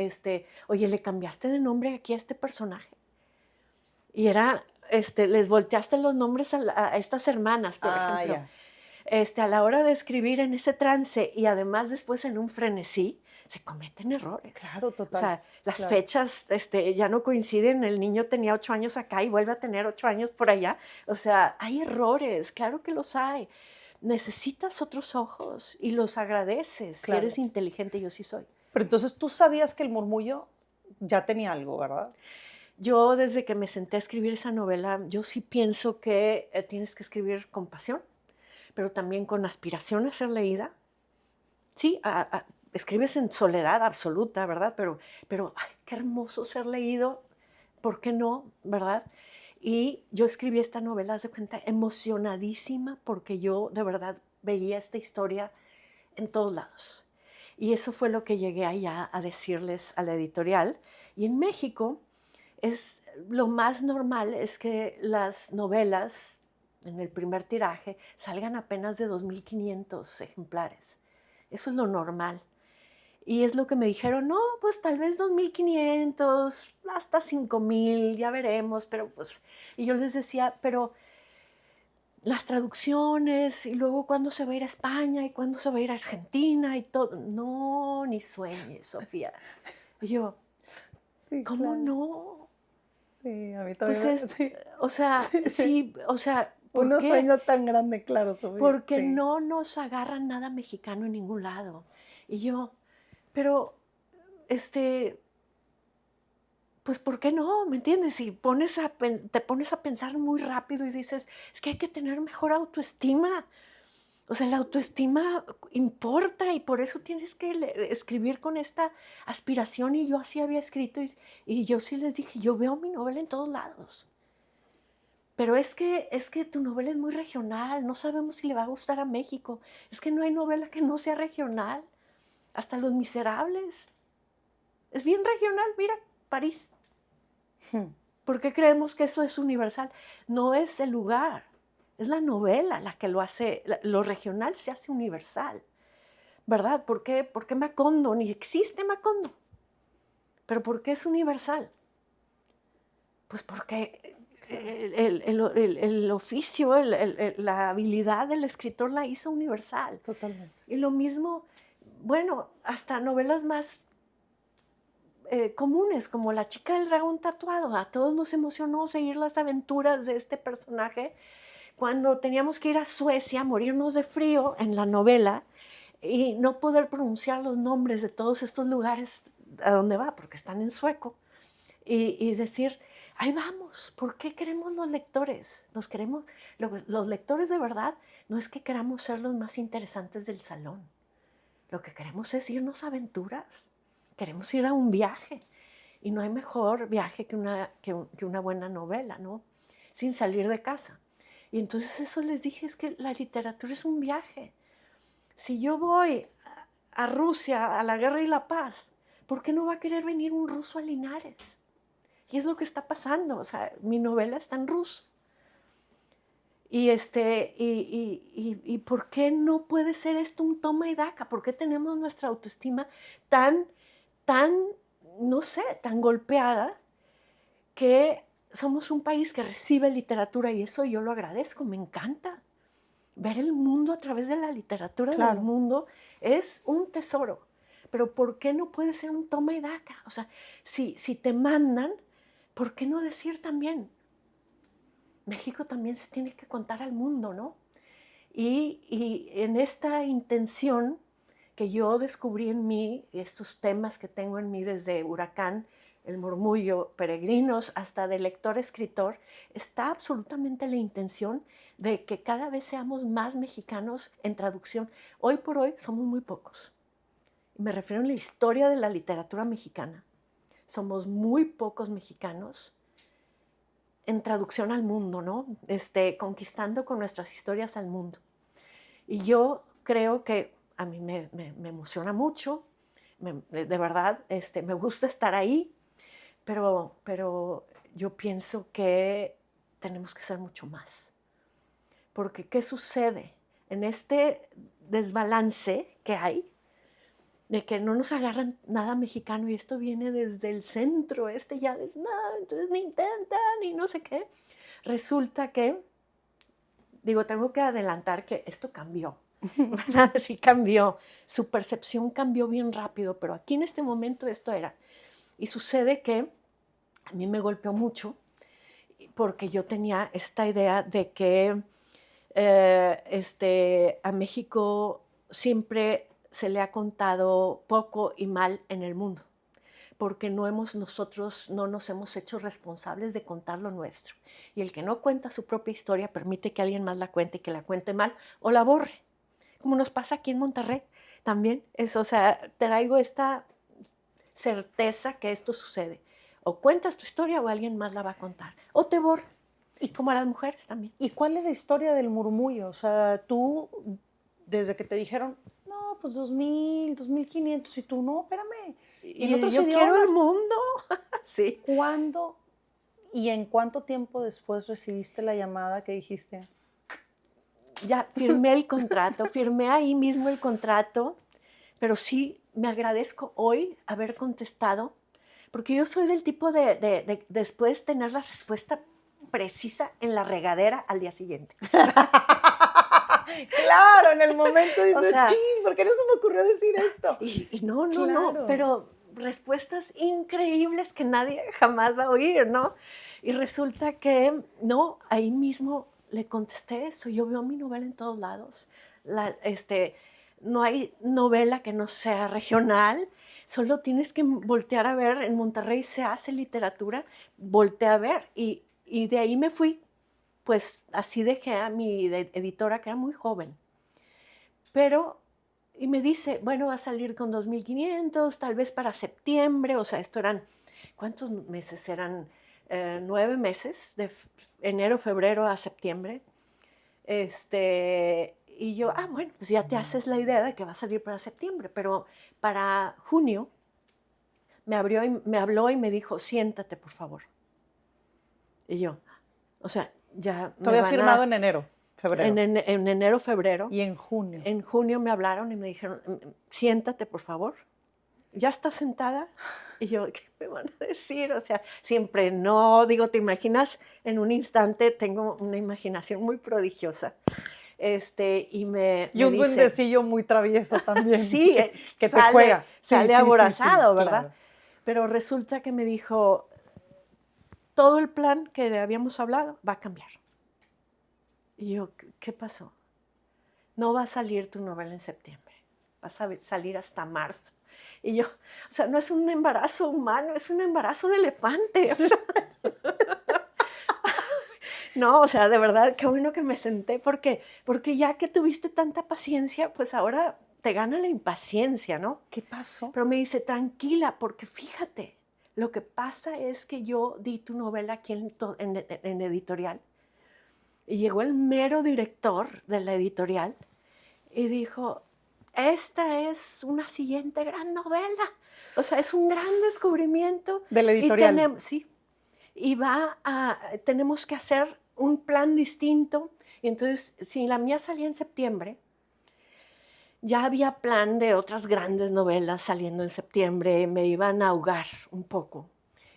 oye, le cambiaste de nombre aquí a este personaje. Y era, les volteaste los nombres a estas hermanas, por ejemplo. Ya. A la hora de escribir en ese trance y además después en un frenesí, se cometen errores. Claro, O total. sea, las Claro. fechas ya no coinciden, el niño tenía 8 años acá y vuelve a tener 8 años por allá. O sea, hay errores, claro que los hay. Necesitas otros ojos y los agradeces. Si Claro. eres inteligente, yo sí soy. Pero entonces tú sabías que el murmullo ya tenía algo, ¿verdad? Yo desde que me senté a escribir esa novela, yo sí pienso que tienes que escribir con pasión, pero también con aspiración a ser leída. Sí, escribes en soledad absoluta, ¿verdad? Pero ay, qué hermoso ser leído, ¿por qué no? ¿Verdad? Y yo escribí esta novela, haz de cuenta, emocionadísima porque yo de verdad veía esta historia en todos lados. Y eso fue lo que llegué allá a decirles a la editorial. Y en México, lo más normal es que las novelas en el primer tiraje salgan apenas de 2.500 ejemplares. Eso es lo normal. Y es lo que me dijeron, no, pues tal vez 2.500, hasta 5.000, ya veremos, pero pues, y yo les decía, pero las traducciones, y luego cuándo se va a ir a España, y cuándo se va a ir a Argentina, y todo, no, ni sueñes, Sofía. Y yo, Sí, ¿cómo claro. no? Sí, a mí Pues también. Sí. o sea, sí, o sea, ¿por Uno qué? sueña tan grande, claro, Sofía. Porque Sí. no nos agarran nada mexicano en ningún lado. Y yo, pero, pues, ¿por qué no? ¿Me entiendes? Y te pones a pensar muy rápido y dices, es que hay que tener mejor autoestima. O sea, la autoestima importa y por eso tienes que escribir con esta aspiración. Y yo así había escrito y yo sí les dije, yo veo mi novela en todos lados. Pero es que tu novela es muy regional, no sabemos si le va a gustar a México. Es que no hay novela que no sea regional, hasta Los Miserables. Es bien regional, mira, París. Hmm. ¿Por qué creemos que eso es universal? No es el lugar, es la novela la que lo hace, lo regional se hace universal, ¿verdad? ¿Por qué Macondo? Ni existe Macondo. ¿Pero por qué es universal? Pues porque el oficio, la habilidad del escritor la hizo universal. Totalmente. Y lo mismo, bueno, hasta novelas más comunes, como La chica del dragón tatuado. A todos nos emocionó seguir las aventuras de este personaje cuando teníamos que ir a Suecia, morirnos de frío en la novela y no poder pronunciar los nombres de todos estos lugares a donde va, porque están en sueco. Y decir, ahí vamos, ¿por qué queremos los lectores? Los lectores de verdad no es que queramos ser los más interesantes del salón. Lo que queremos es irnos a aventuras. Queremos ir a un viaje. Y no hay mejor viaje que una buena novela, ¿no? Sin salir de casa. Y entonces eso les dije, es que la literatura es un viaje. Si yo voy a Rusia, a la guerra y la paz, ¿por qué no va a querer venir un ruso a Linares? Y es lo que está pasando, o sea, mi novela está en ruso. Y ¿por qué no puede ser esto un toma y daca? ¿Por qué tenemos nuestra autoestima tan, tan, no sé, tan golpeada que somos un país que recibe literatura y eso yo lo agradezco, me encanta. Ver el mundo a través de la literatura del Claro. mundo es un tesoro. Pero ¿por qué no puede ser un toma y daca? O sea, si te mandan, ¿por qué no decir también? México también se tiene que contar al mundo, ¿no? Y en esta intención que yo descubrí en mí, estos temas que tengo en mí desde Huracán, El Murmullo, Peregrinos, hasta de lector-escritor, está absolutamente la intención de que cada vez seamos más mexicanos en traducción. Hoy por hoy somos muy pocos. Me refiero en la historia de la literatura mexicana. Somos muy pocos mexicanos en traducción al mundo, ¿no? Conquistando con nuestras historias al mundo. Y yo creo que a mí me emociona mucho, de verdad, me gusta estar ahí, pero yo pienso que tenemos que ser mucho más. Porque, ¿qué sucede? En este desbalance que hay, de que no nos agarran nada mexicano, y esto viene desde el centro, ya es, no, entonces ni intentan, y no sé qué. Resulta que, digo, tengo que adelantar que esto cambió, ¿verdad? Sí cambió, su percepción cambió bien rápido, pero aquí en este momento esto era. Y sucede que a mí me golpeó mucho, porque yo tenía esta idea de que a México siempre se le ha contado poco y mal en el mundo, porque nosotros no nos hemos hecho responsables de contar lo nuestro. Y el que no cuenta su propia historia permite que alguien más la cuente y que la cuente mal o la borre, como nos pasa aquí en Monterrey también. O sea, traigo esta certeza que esto sucede. O cuentas tu historia o alguien más la va a contar, o te borra. Y como a las mujeres también. ¿Y cuál es la historia del murmullo? O sea, tú, desde que te dijeron, no, pues 2.000, 2.500, y tú, no, espérame. Y en Y otros yo quiero el idiomas, mundo. Sí. ¿cuándo ¿Y en cuánto tiempo después recibiste la llamada que dijiste? Ya firmé el contrato, firmé ahí mismo el contrato, pero sí me agradezco hoy haber contestado, porque yo soy del tipo de después tener la respuesta precisa en la regadera al día siguiente. Claro, en el momento O dices, sea, ching, ¿por qué no se me ocurrió decir esto? y no, Claro. pero respuestas increíbles que nadie jamás va a oír, ¿no? Y resulta que, no, ahí mismo le contesté eso. Yo veo mi novela en todos lados. No hay novela que no sea regional. Solo tienes que voltear a ver. En Monterrey se hace literatura, voltea a ver. Y de ahí me fui. Pues así dejé a mi editora, que era muy joven. Pero, y me dice, bueno, va a salir con 2,500, tal vez para septiembre. O sea, esto eran, ¿cuántos meses? Eran 9 meses, de enero, febrero a septiembre. Y yo, bueno, pues ya te haces la idea de que va a salir para septiembre, pero para junio me habló y me dijo, siéntate, por favor. Y yo, o sea, ya Tú me habías van firmado a... en enero, febrero. En enero, febrero. Y en junio. En junio me hablaron y me dijeron, siéntate, por favor. ¿Ya estás sentada? Y yo, ¿qué me van a decir? O sea, siempre no, digo, ¿te imaginas? En un instante tengo una imaginación muy prodigiosa. Y Y me un dice, duendecillo muy travieso también. sí, que te juega. sale aborazado, ¿verdad? Claro. Pero resulta que me dijo, todo el plan que habíamos hablado va a cambiar. Y yo, ¿qué pasó? No va a salir tu novela en septiembre, vas a salir hasta marzo. Y yo, o sea, no es un embarazo humano, es un embarazo de elefante. O sea, no, o sea, de verdad, qué bueno que me senté, porque ya que tuviste tanta paciencia, pues ahora te gana la impaciencia, ¿no? ¿Qué pasó? Pero me dice, tranquila, porque fíjate, lo que pasa es que yo di tu novela aquí en editorial, y llegó el mero director de la editorial y dijo, esta es una siguiente gran novela. O sea, es un gran descubrimiento. De la editorial. Sí. Y tenemos que hacer un plan distinto. Y entonces, si la mía salía en septiembre, ya había plan de otras grandes novelas saliendo en septiembre. Me iban a ahogar un poco.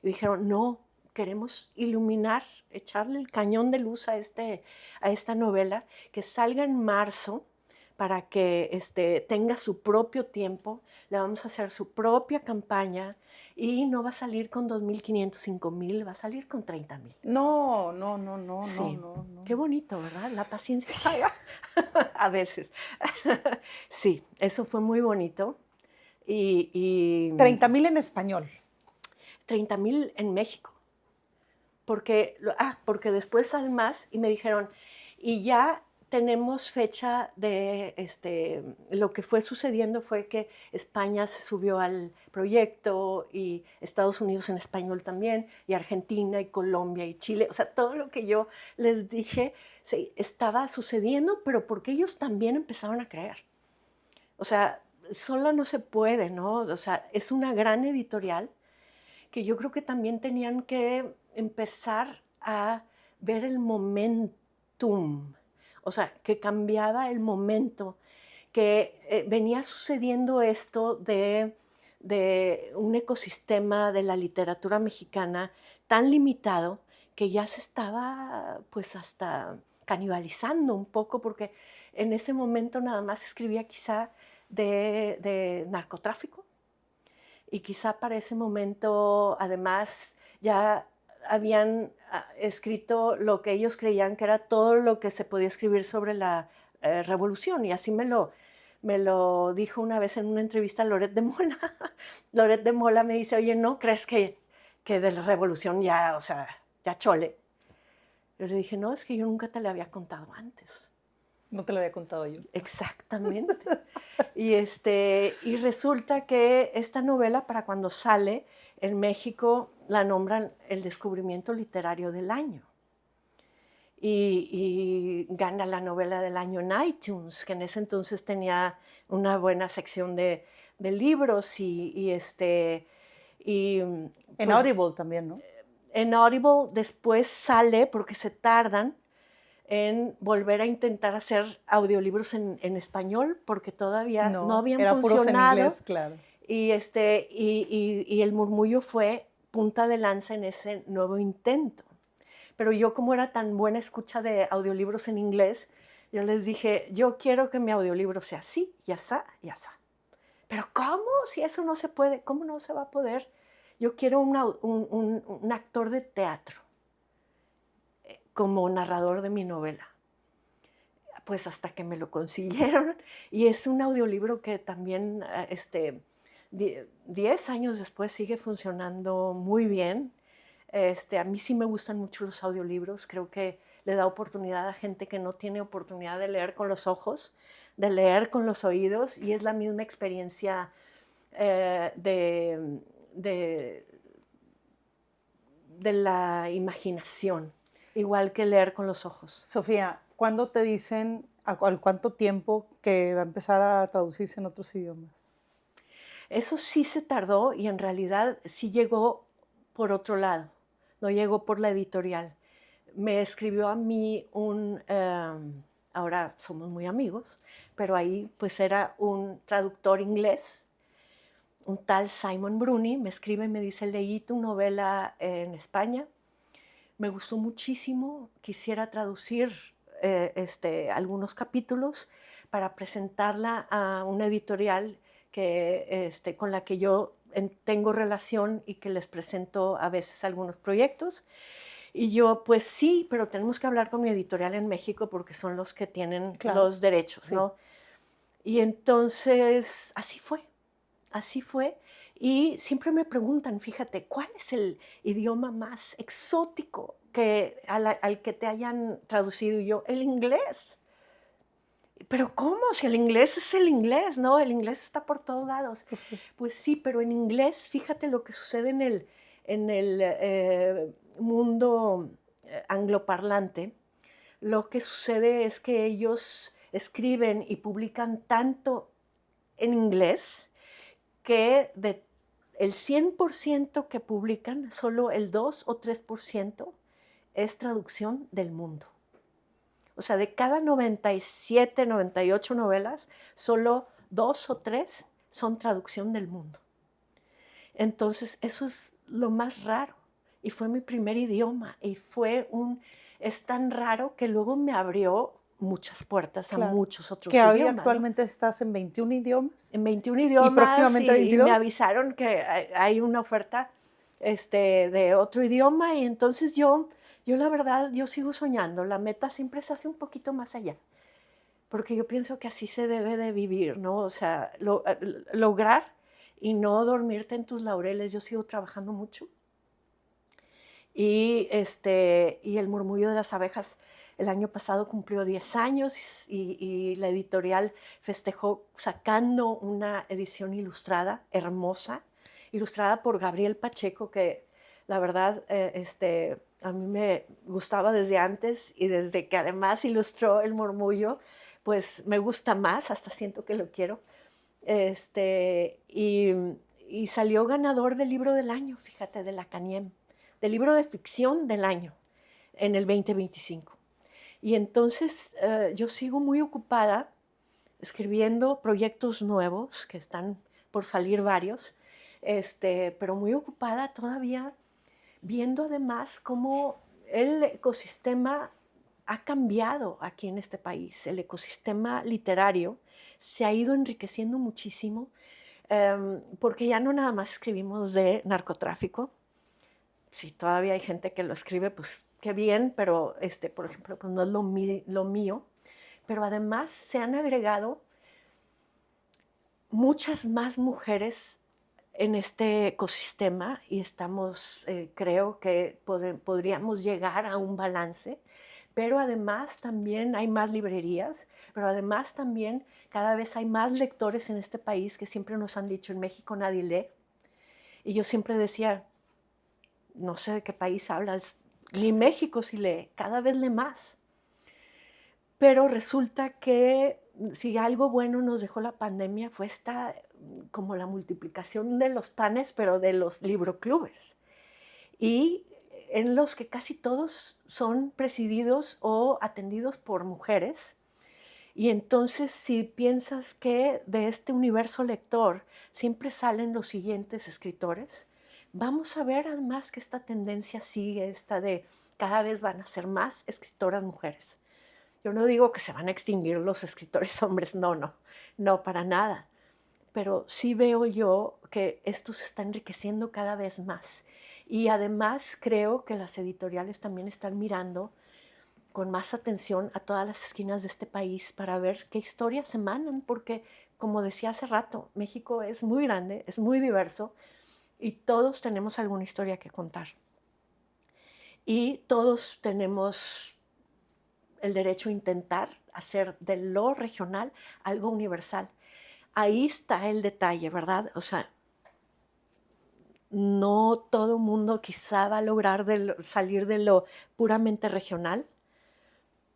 Y dijeron, no, queremos iluminar, echarle el cañón de luz a esta novela, que salga en marzo, para que tenga su propio tiempo, le vamos a hacer su propia campaña y no va a salir con 2,500, 5,000, va a salir con 30,000. No. Sí, qué bonito, ¿verdad? La paciencia paga a veces. Sí, eso fue muy bonito. Y 30,000 en español. 30,000 en México. Porque después además, y me dijeron, y ya tenemos fecha de lo que fue sucediendo fue que España se subió al proyecto y Estados Unidos en español también, y Argentina y Colombia y Chile. O sea, todo lo que yo les dije estaba sucediendo, pero porque ellos también empezaron a creer. O sea, sola no se puede, ¿no? O sea, es una gran editorial que yo creo que también tenían que empezar a ver el momentum, o sea, que cambiaba el momento, que venía sucediendo esto de un ecosistema de la literatura mexicana tan limitado que ya se estaba pues hasta canibalizando un poco, porque en ese momento nada más escribía quizá de narcotráfico. Y quizá para ese momento, además, ya habían escrito lo que ellos creían que era todo lo que se podía escribir sobre la revolución. Y así me lo dijo una vez en una entrevista a Loret de Mola. Loret de Mola me dice, oye, ¿no crees que de la revolución ya, o sea, ya chole? Yo le dije, no, es que yo nunca te la había contado antes. No te lo había contado yo. Exactamente. Y resulta que esta novela, para cuando sale en México, la nombran el descubrimiento literario del año. Y gana la novela del año en iTunes, que en ese entonces tenía una buena sección de libros. En Audible también, ¿no? En Audible después sale, porque se tardan en volver a intentar hacer audiolibros en español, porque todavía no habían era puros en funcionado. inglés, claro. Y El Murmullo fue punta de lanza en ese nuevo intento. Pero yo, como era tan buena escucha de audiolibros en inglés, yo les dije, yo quiero que mi audiolibro sea así, y asá, y asá. Pero ¿cómo? Si eso no se puede, ¿cómo no se va a poder? Yo quiero un actor de teatro como narrador de mi novela. Pues hasta que me lo consiguieron. Y es un audiolibro que también 10 años después sigue funcionando muy bien. A mí sí me gustan mucho los audiolibros. Creo que le da oportunidad a gente que no tiene oportunidad de leer con los ojos, de leer con los oídos, y es la misma experiencia de la imaginación, igual que leer con los ojos. Sofía, ¿cuándo te dicen al cuánto tiempo que va a empezar a traducirse en otros idiomas? Eso sí se tardó y en realidad sí llegó por otro lado, no llegó por la editorial. Me escribió a mí ahora somos muy amigos, pero ahí pues era un traductor inglés, un tal Simon Bruni, me escribe y me dice, leí tu novela en España, me gustó muchísimo, quisiera traducir algunos capítulos para presentarla a una editorial con la que yo tengo relación y que les presento a veces algunos proyectos. Y yo, pues sí, pero tenemos que hablar con mi editorial en México porque son los que tienen Claro, los derechos, sí. ¿no? Y entonces así fue, así fue. Y siempre me preguntan, fíjate, ¿cuál es el idioma más exótico al que te hayan traducido? Y yo, el inglés. Pero ¿cómo? Si el inglés es el inglés, ¿no? El inglés está por todos lados. Pues sí, pero en inglés, fíjate lo que sucede en el mundo angloparlante. Lo que sucede es que ellos escriben y publican tanto en inglés que el 100% que publican, solo el 2 o 3% es traducción del mundo. O sea, de cada 97, 98 novelas, solo 2 o 3 son traducción del mundo. Entonces, eso es lo más raro. Y fue mi primer idioma. Y es tan raro que luego me abrió muchas puertas a Claro. muchos otros Que hoy idiomas, ¿no? actualmente estás en 21 idiomas. En 21 idiomas próximamente y 22. me avisaron que hay una oferta de otro idioma, y entonces yo la verdad, yo sigo soñando. La meta siempre se hace un poquito más allá, porque yo pienso que así se debe de vivir, ¿no? O sea, lograr y no dormirte en tus laureles. Yo sigo trabajando mucho. Y El Murmullo de las Abejas el año pasado cumplió 10 años y la editorial festejó sacando una edición ilustrada, hermosa, ilustrada por Gabriel Pacheco, que la verdad a mí me gustaba desde antes, y desde que además ilustró El Murmullo, pues me gusta más, hasta siento que lo quiero. Y salió ganador del libro del año, fíjate, de la CANIEM, del libro de ficción del año, en el 2025. Y entonces yo sigo muy ocupada escribiendo proyectos nuevos, que están por salir varios, pero muy ocupada todavía viendo además cómo el ecosistema ha cambiado aquí en este país. El ecosistema literario se ha ido enriqueciendo muchísimo, porque ya no nada más escribimos de narcotráfico. Si todavía hay gente que lo escribe, pues qué bien, pero por ejemplo, pues no es lo mío. Pero además se han agregado muchas más mujeres en este ecosistema, y creo que podríamos llegar a un balance. Pero además también hay más librerías, pero además también cada vez hay más lectores en este país, que siempre nos han dicho, en México nadie lee. Y yo siempre decía, no sé de qué país hablas, ni México sí lee, cada vez lee más. Pero resulta que si algo bueno nos dejó la pandemia fue como la multiplicación de los panes, pero de los libroclubes. Y en los que casi todos son presididos o atendidos por mujeres. Y entonces, si piensas que de este universo lector siempre salen los siguientes escritores, vamos a ver además que esta tendencia sigue, esta de cada vez van a ser más escritoras mujeres. Yo no digo que se van a extinguir los escritores hombres, no, para nada. Pero sí veo yo que esto se está enriqueciendo cada vez más. Y además creo que las editoriales también están mirando con más atención a todas las esquinas de este país para ver qué historias emanan, porque como decía hace rato, México es muy grande, es muy diverso y todos tenemos alguna historia que contar. Y todos tenemos el derecho a intentar hacer de lo regional algo universal. Ahí está el detalle, ¿verdad? O sea, no todo mundo quizá va a lograr salir de lo puramente regional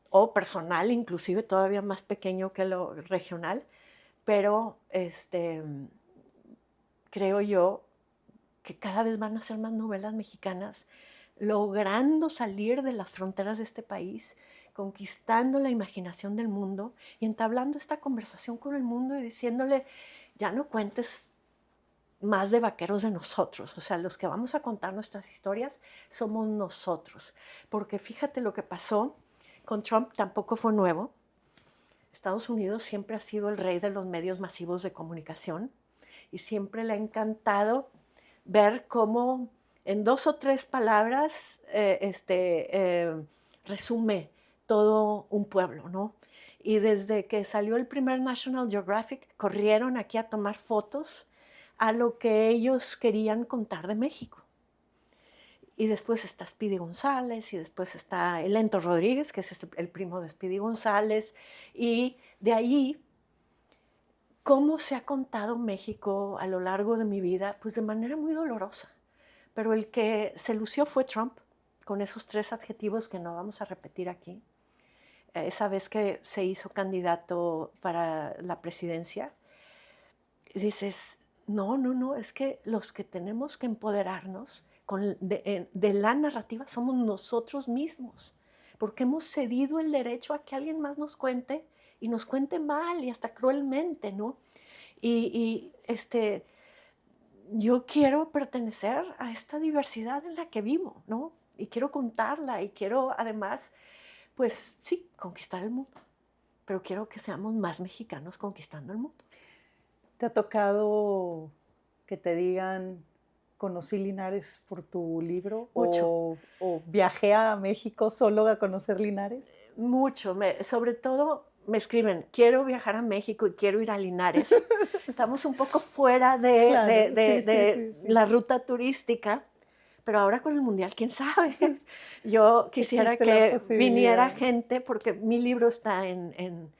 o personal, inclusive todavía más pequeño que lo regional, pero creo yo que cada vez van a ser más novelas mexicanas logrando salir de las fronteras de este país, conquistando la imaginación del mundo y entablando esta conversación con el mundo y diciéndole, ya no cuentes más de vaqueros de nosotros, o sea, los que vamos a contar nuestras historias somos nosotros, porque fíjate lo que pasó con Trump tampoco fue nuevo. Estados Unidos siempre ha sido el rey de los medios masivos de comunicación y siempre le ha encantado ver cómo en 2 o 3 palabras resume todo un pueblo, ¿no? Y desde que salió el primer National Geographic, corrieron aquí a tomar fotos a lo que ellos querían contar de México. Y después está Speedy González, y después está Elento Rodríguez, que es el primo de Speedy González, y de ahí, ¿cómo se ha contado México a lo largo de mi vida? Pues de manera muy dolorosa. Pero el que se lució fue Trump, con esos 3 adjetivos que no vamos a repetir aquí. Esa vez que se hizo candidato para la presidencia, dices, no, es que los que tenemos que empoderarnos de la narrativa somos nosotros mismos, porque hemos cedido el derecho a que alguien más nos cuente y nos cuente mal y hasta cruelmente, ¿no? Yo quiero pertenecer a esta diversidad en la que vivo, ¿no? Y quiero contarla y quiero además, pues sí, conquistar el mundo, pero quiero que seamos más mexicanos conquistando el mundo. ¿Te ha tocado que te digan, conocí Linares por tu libro? Mucho. ¿O viajé a México solo a conocer Linares? Mucho, sobre todo me escriben, quiero viajar a México y quiero ir a Linares. Estamos un poco fuera Claro, de sí. la ruta turística, pero ahora con el Mundial, quién sabe. Yo quisiera Existe la que viniera posibilidad. gente, porque mi libro está en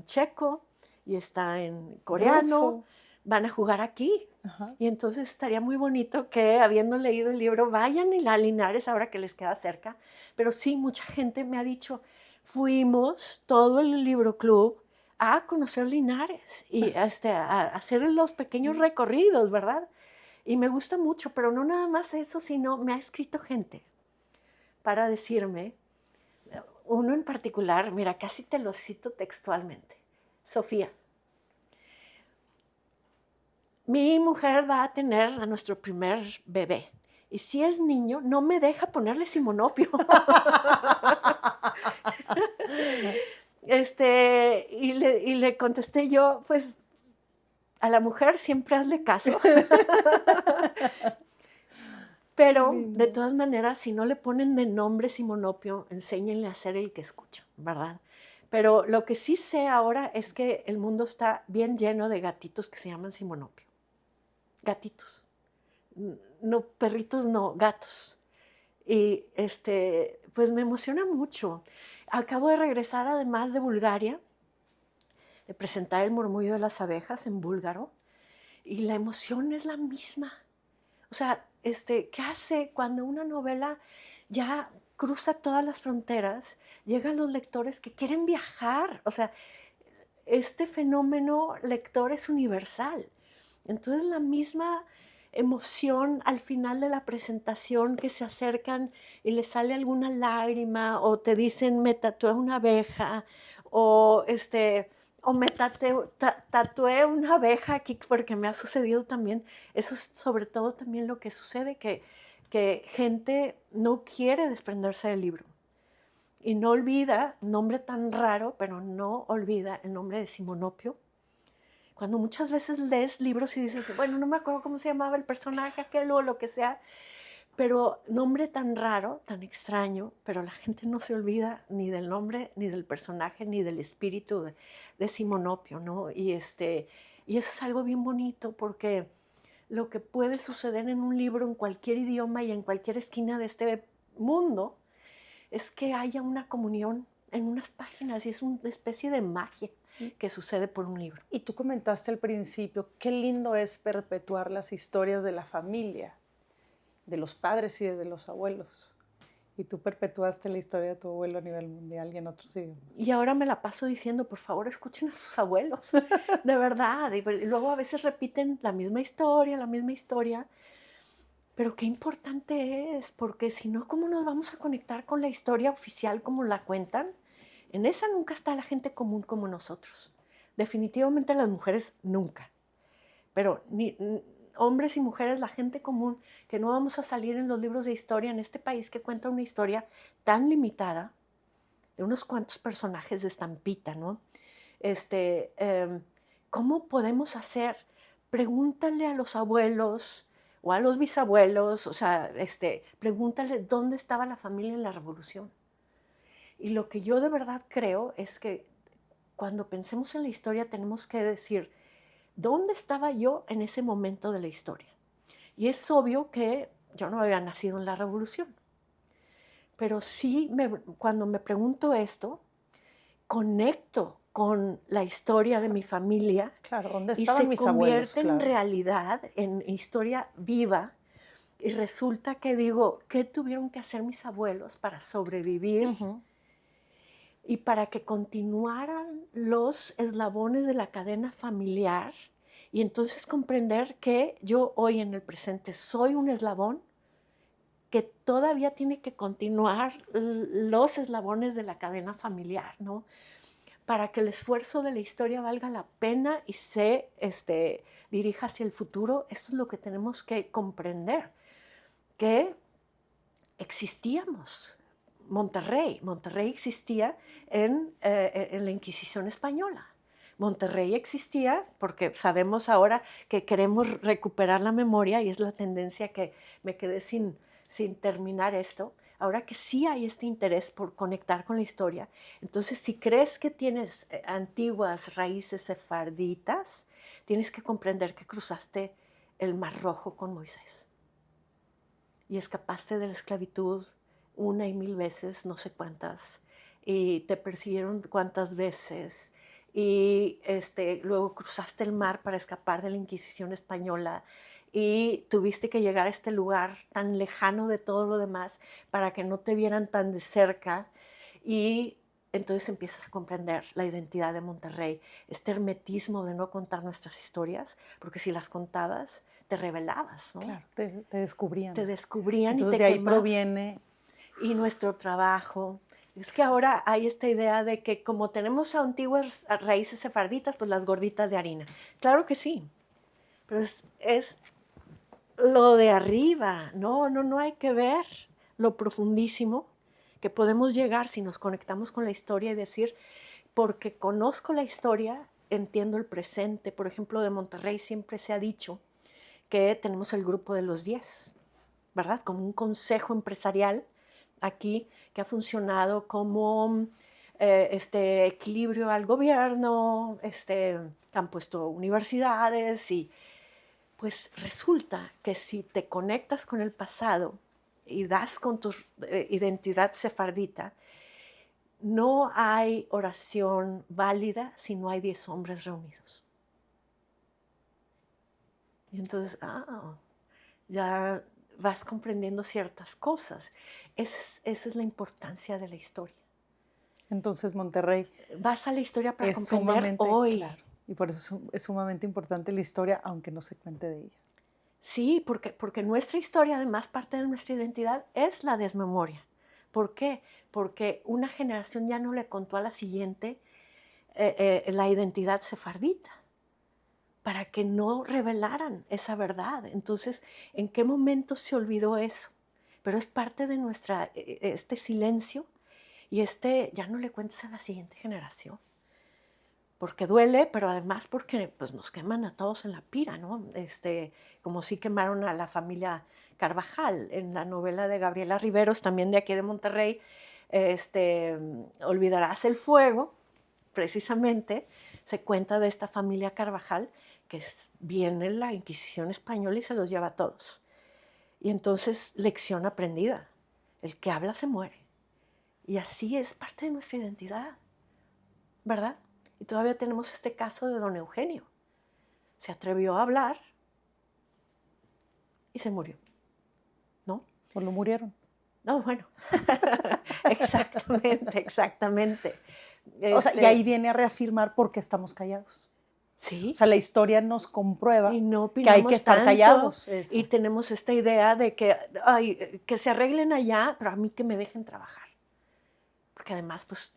checo y está en coreano, Ruso. van a jugar aquí. Ajá. Y entonces estaría muy bonito que, habiendo leído el libro, vayan a Linares ahora que les queda cerca. Pero sí, mucha gente me ha dicho, fuimos todo el libro club a conocer Linares y a hacer los pequeños recorridos, ¿verdad? Y me gusta mucho, pero no nada más eso, sino me ha escrito gente para decirme, uno en particular, mira, casi te lo cito textualmente, Sofía, mi mujer va a tener a nuestro primer bebé. Y si es niño, no me deja ponerle simonopio. Y le contesté yo, pues, a la mujer siempre hazle caso. Pero, de todas maneras, si no le ponen de nombre simonopio, enséñenle a ser el que escucha, ¿verdad? Pero lo que sí sé ahora es que el mundo está bien lleno de gatitos que se llaman simonopio. Gatitos. No, perritos no, gatos. Y pues me emociona mucho. Acabo de regresar además de Bulgaria, de presentar El murmullo de las abejas en búlgaro, y la emoción es la misma. O sea, ¿qué hace cuando una novela ya cruza todas las fronteras? Llegan los lectores que quieren viajar. O sea, este fenómeno lector es universal. Entonces la misma emoción al final de la presentación que se acercan y les sale alguna lágrima o te dicen me tatué una abeja o o me tatué una abeja aquí porque me ha sucedido también. Eso es sobre todo también lo que sucede, que gente no quiere desprenderse del libro y no olvida, nombre tan raro, pero no olvida el nombre de Simonopio. Cuando muchas veces lees libros y dices, bueno, no me acuerdo cómo se llamaba el personaje, aquel o lo que sea, pero nombre tan raro, tan extraño, pero la gente no se olvida ni del nombre, ni del personaje, ni del espíritu de Simonopio, ¿no? Y eso es algo bien bonito porque lo que puede suceder en un libro en cualquier idioma y en cualquier esquina de este mundo es que haya una comunión en unas páginas y es una especie de magia que sucede por un libro. Y tú comentaste al principio, qué lindo es perpetuar las historias de la familia, de los padres y de los abuelos. Y tú perpetuaste la historia de tu abuelo a nivel mundial y en otros idiomas. Y ahora me la paso diciendo, por favor, escuchen a sus abuelos, de verdad. Y luego a veces repiten la misma historia, pero qué importante es, porque si no, ¿cómo nos vamos a conectar con la historia oficial como la cuentan? En esa nunca está la gente común como nosotros. Definitivamente las mujeres nunca. Pero hombres y mujeres, la gente común, que no vamos a salir en los libros de historia en este país que cuenta una historia tan limitada, de unos cuantos personajes de estampita, ¿no? ¿Cómo podemos hacer? Pregúntale a los abuelos o a los bisabuelos, o sea, pregúntale dónde estaba la familia en la revolución. Y lo que yo de verdad creo es que cuando pensemos en la historia tenemos que decir, ¿dónde estaba yo en ese momento de la historia? Y es obvio que yo no había nacido en la revolución, pero sí, cuando me pregunto esto, conecto con la historia de mi familia Claro, ¿dónde y estaban se mis abuelos? convierte en Claro. realidad, en historia viva. Y resulta que digo, ¿qué tuvieron que hacer mis abuelos para sobrevivir Ujú. y para que continuaran los eslabones de la cadena familiar? Y entonces comprender que yo hoy en el presente soy un eslabón que todavía tiene que continuar los eslabones de la cadena familiar, ¿no? Para que el esfuerzo de la historia valga la pena y se dirija hacia el futuro, esto es lo que tenemos que comprender, que existíamos. Monterrey existía en la Inquisición española. Monterrey existía porque sabemos ahora que queremos recuperar la memoria y es la tendencia que me quedé sin terminar esto. Ahora que sí hay este interés por conectar con la historia, entonces si crees que tienes antiguas raíces sefarditas, tienes que comprender que cruzaste el Mar Rojo con Moisés y escapaste de la esclavitud una y mil veces, no sé cuántas, y te persiguieron cuántas veces, y luego cruzaste el mar para escapar de la Inquisición española, y tuviste que llegar a este lugar tan lejano de todo lo demás para que no te vieran tan de cerca, y entonces empiezas a comprender la identidad de Monterrey, este hermetismo de no contar nuestras historias, porque si las contabas, te revelabas, ¿no? Claro, te descubrían. Te descubrían y Entonces te de ahí quemaban. proviene, Y nuestro trabajo. Es que ahora hay esta idea de que como tenemos antiguas raíces sefarditas, pues las gorditas de harina. Claro que sí, pero es lo de arriba. No hay que ver lo profundísimo que podemos llegar si nos conectamos con la historia y decir, porque conozco la historia, entiendo el presente. Por ejemplo, de Monterrey siempre se ha dicho que tenemos el grupo de los 10, ¿verdad? Como un consejo empresarial aquí que ha funcionado como equilibrio al gobierno, han puesto universidades y pues resulta que si te conectas con el pasado y das con tu identidad sefardita, no hay oración válida si no hay 10 hombres reunidos. Y entonces, ya vas comprendiendo ciertas cosas. Esa es la importancia de la historia. entonces Monterrey Vas a la historia para es comprender sumamente, hoy. claro, y por eso es sumamente importante la historia, aunque no se cuente de ella. Sí, porque nuestra historia, además, parte de nuestra identidad es la desmemoria. ¿Por qué? Porque una generación ya no le contó a la siguiente la identidad sefardita, para que no revelaran esa verdad. Entonces, ¿en qué momento se olvidó eso? Pero es parte de este silencio y ya no le cuentes a la siguiente generación. Porque duele, pero además porque pues, nos queman a todos en la pira, ¿no? Como sí quemaron a la familia Carvajal en la novela de Gabriela Riveros, también de aquí de Monterrey, Olvidarás el fuego, precisamente, se cuenta de esta familia Carvajal que viene la Inquisición española y se los lleva a todos. Y entonces, lección aprendida, el que habla se muere. Y así es parte de nuestra identidad, ¿verdad? Y todavía tenemos este caso de don Eugenio. Se atrevió a hablar y se murió, ¿no? ¿O lo murieron? No, bueno, exactamente, exactamente. O sea, y ahí viene a reafirmar por qué estamos callados. Sí. O sea, la historia nos comprueba Y no que hay que estar tanto, callados. y tenemos esta idea de que, que se arreglen allá, pero a mí que me dejen trabajar. Porque además, pues,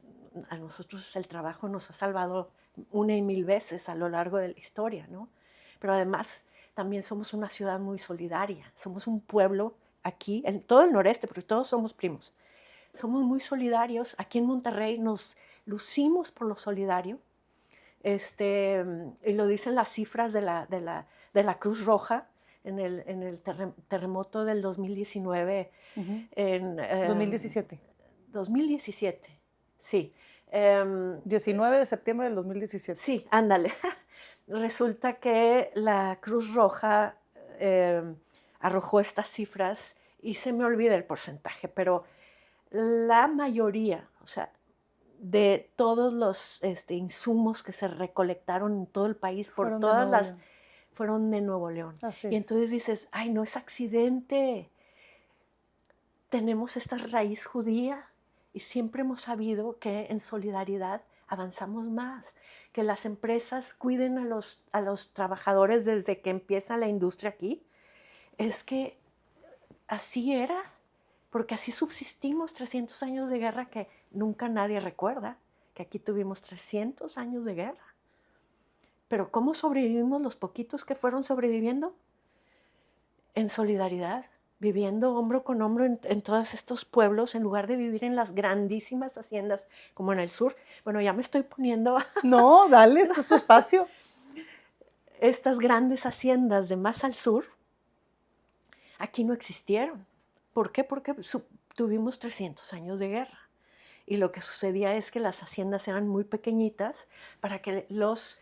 a nosotros el trabajo nos ha salvado una y mil veces a lo largo de la historia, ¿no? Pero además, también somos una ciudad muy solidaria. Somos un pueblo aquí, en todo el noreste, porque todos somos primos. Somos muy solidarios. Aquí en Monterrey nos lucimos por lo solidario. Y lo dicen las cifras de la Cruz Roja en el terremoto del 2019. Uh-huh. En 2017. 2017, sí. 19 de septiembre del 2017. Sí, ándale. Resulta que la Cruz Roja arrojó estas cifras y se me olvida el porcentaje, pero la mayoría, o sea, de todos los insumos que se recolectaron en todo el país fueron de Nuevo León. Así y es. Entonces dices, ay, no es accidente. Tenemos esta raíz judía y siempre hemos sabido que en solidaridad avanzamos más, que las empresas cuiden a los trabajadores desde que empieza la industria aquí. Es que así era, porque así subsistimos 300 años de guerra que nunca nadie recuerda, que aquí tuvimos 300 años de guerra. Pero ¿cómo sobrevivimos los poquitos que fueron sobreviviendo? En solidaridad, viviendo hombro con hombro en todos estos pueblos, en lugar de vivir en las grandísimas haciendas como en el sur. Bueno, ya me estoy poniendo... No, dale, esto es tu espacio. Estas grandes haciendas de más al sur, aquí no existieron. ¿Por qué? Porque tuvimos 300 años de guerra. Y lo que sucedía es que las haciendas eran muy pequeñitas para que los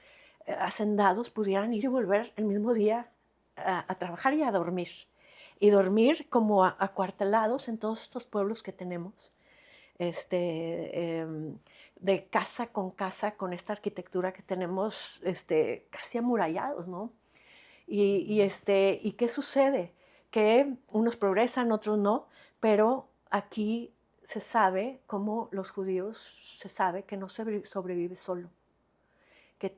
hacendados pudieran ir y volver el mismo día a trabajar y a dormir. Y dormir como acuartelados en todos estos pueblos que tenemos, de casa con esta arquitectura que tenemos casi amurallados, ¿no? ¿Y qué sucede? Que unos progresan, otros no, pero aquí se sabe, como los judíos, se sabe que no se sobrevive solo, que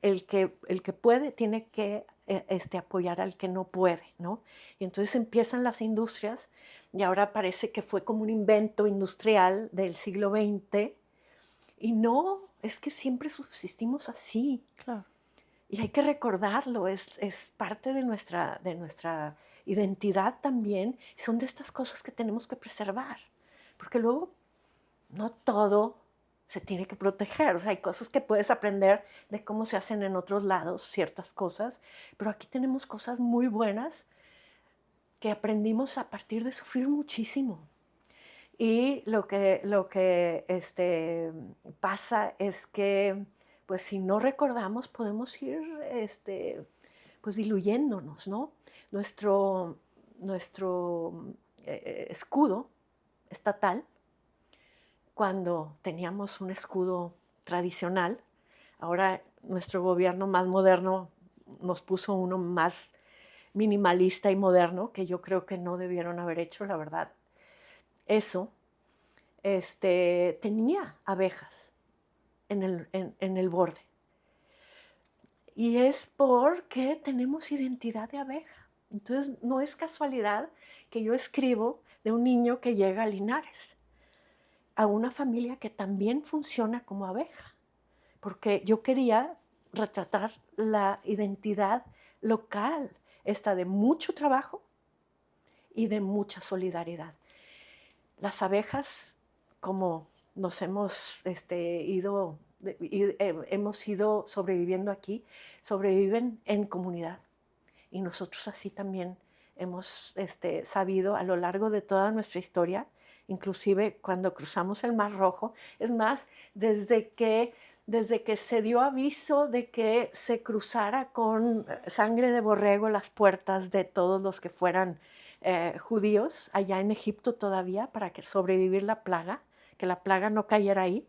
el que puede tiene que apoyar al que no puede, ¿no? Y entonces empiezan las industrias y ahora parece que fue como un invento industrial del siglo XX y no, es que siempre subsistimos así. Claro. Y hay que recordarlo, es parte de nuestra identidad también. Son de estas cosas que tenemos que preservar, porque luego no todo se tiene que proteger. O sea, hay cosas que puedes aprender de cómo se hacen en otros lados, ciertas cosas, pero aquí tenemos cosas muy buenas que aprendimos a partir de sufrir muchísimo. Y lo que pasa es que, pues si no recordamos, podemos ir pues diluyéndonos, ¿no? Nuestro escudo estatal, cuando teníamos un escudo tradicional, ahora nuestro gobierno más moderno nos puso uno más minimalista y moderno, que yo creo que no debieron haber hecho, la verdad. Eso tenía abejas en el borde. Y es porque tenemos identidad de abeja. Entonces, no es casualidad que yo escribo de un niño que llega a Linares, a una familia que también funciona como abeja, porque yo quería retratar la identidad local, esta de mucho trabajo y de mucha solidaridad. Las abejas, como nos hemos hemos ido sobreviviendo aquí, sobreviven en comunidad. Y nosotros así también hemos sabido a lo largo de toda nuestra historia, inclusive cuando cruzamos el Mar Rojo. Es más, desde que se dio aviso de que se cruzara con sangre de borrego las puertas de todos los que fueran judíos allá en Egipto todavía para que sobrevivir la plaga, que la plaga no cayera ahí.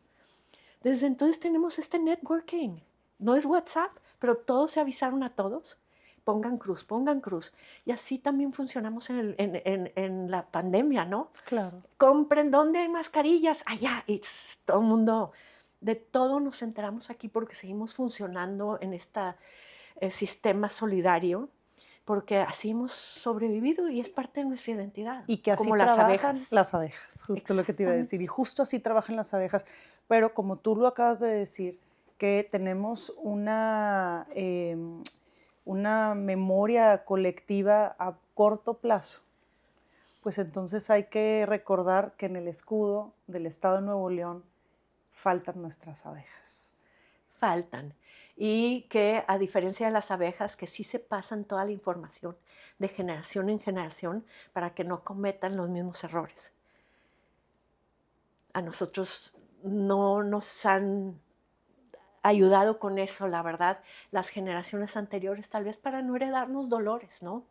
Desde entonces tenemos este networking. No es WhatsApp, pero todos se avisaron a todos. Pongan cruz, pongan cruz. Y así también funcionamos en la pandemia, ¿no? Claro. Compren, ¿dónde hay mascarillas? Allá. Y todo el mundo, de todo nos enteramos aquí porque seguimos funcionando en este sistema solidario, porque así hemos sobrevivido y es parte de nuestra identidad. Y que así como las trabajan abejas. las abejas, justo lo que te iba a decir. Y justo así trabajan las abejas. Pero como tú lo acabas de decir, que tenemos una memoria colectiva a corto plazo, pues entonces hay que recordar que en el escudo del Estado de Nuevo León faltan nuestras abejas. Faltan. Y que a diferencia de las abejas, que sí se pasan toda la información de generación en generación para que no cometan los mismos errores. A nosotros no nos han ayudado con eso, la verdad, las generaciones anteriores, tal vez para no heredarnos dolores, ¿no?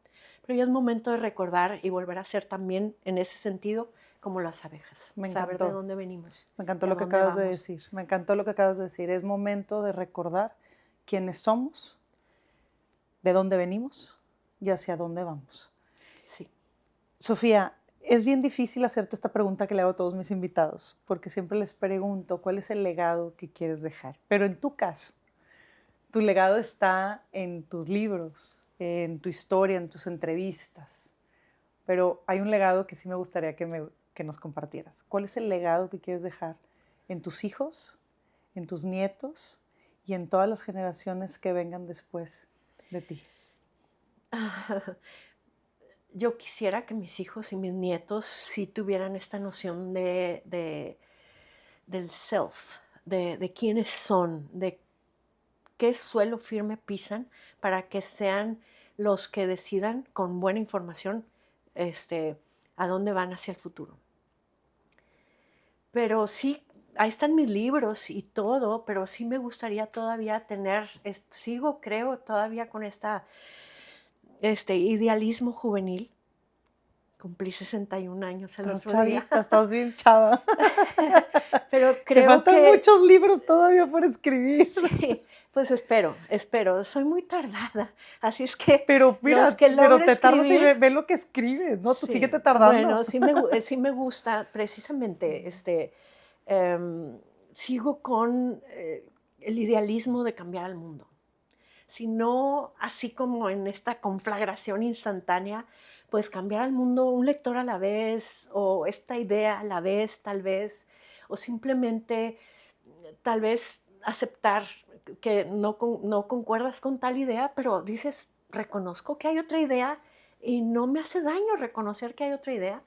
Pero ya es momento de recordar y volver a ser también, en ese sentido, como las abejas. Me Saber encantó. de dónde venimos. Me encantó y a lo que dónde acabas de vamos. decir. Me encantó lo que acabas de decir. Es momento de recordar quiénes somos, de dónde venimos y hacia dónde vamos. Sí. Sofía, es bien difícil hacerte esta pregunta que le hago a todos mis invitados, porque siempre les pregunto cuál es el legado que quieres dejar. Pero en tu caso, tu legado está en tus libros, en tu historia, en tus entrevistas. Pero hay un legado que sí me gustaría que nos compartieras. ¿Cuál es el legado que quieres dejar en tus hijos, en tus nietos y en todas las generaciones que vengan después de ti? Yo quisiera que mis hijos y mis nietos sí tuvieran esta noción del self, de quiénes son, de qué suelo firme pisan para que sean los que decidan con buena información a dónde van hacia el futuro. Pero sí, ahí están mis libros y todo, pero sí me gustaría todavía tener, creo todavía con este idealismo juvenil. Cumplí 61 años el Estás otro día. chavita, estás bien chava. Pero Te creo faltan que muchos libros todavía por escribir. sí, pues espero. Soy muy tardada, así es que Pero mira, los que pero logre te tardas y escribir, ve lo que escribes, ¿no? Tú sí, síguete tardando. bueno, sí me gusta precisamente, sigo con el idealismo de cambiar al mundo. Sino así como en esta conflagración instantánea, pues cambiar al mundo un lector a la vez, o esta idea a la vez, tal vez, o simplemente, tal vez, aceptar que no concuerdas con tal idea, pero dices, reconozco que hay otra idea y no me hace daño reconocer que hay otra idea.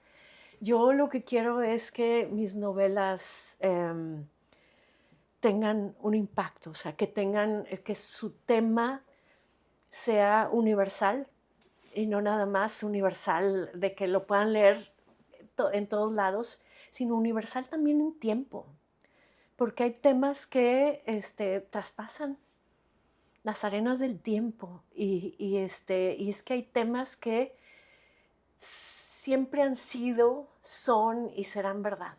Yo lo que quiero es que mis novelas tengan un impacto, o sea, que su tema sea universal y no nada más universal de que lo puedan leer en todos lados, sino universal también en tiempo, porque hay temas que traspasan las arenas del tiempo y es que hay temas que siempre han sido, son y serán verdad.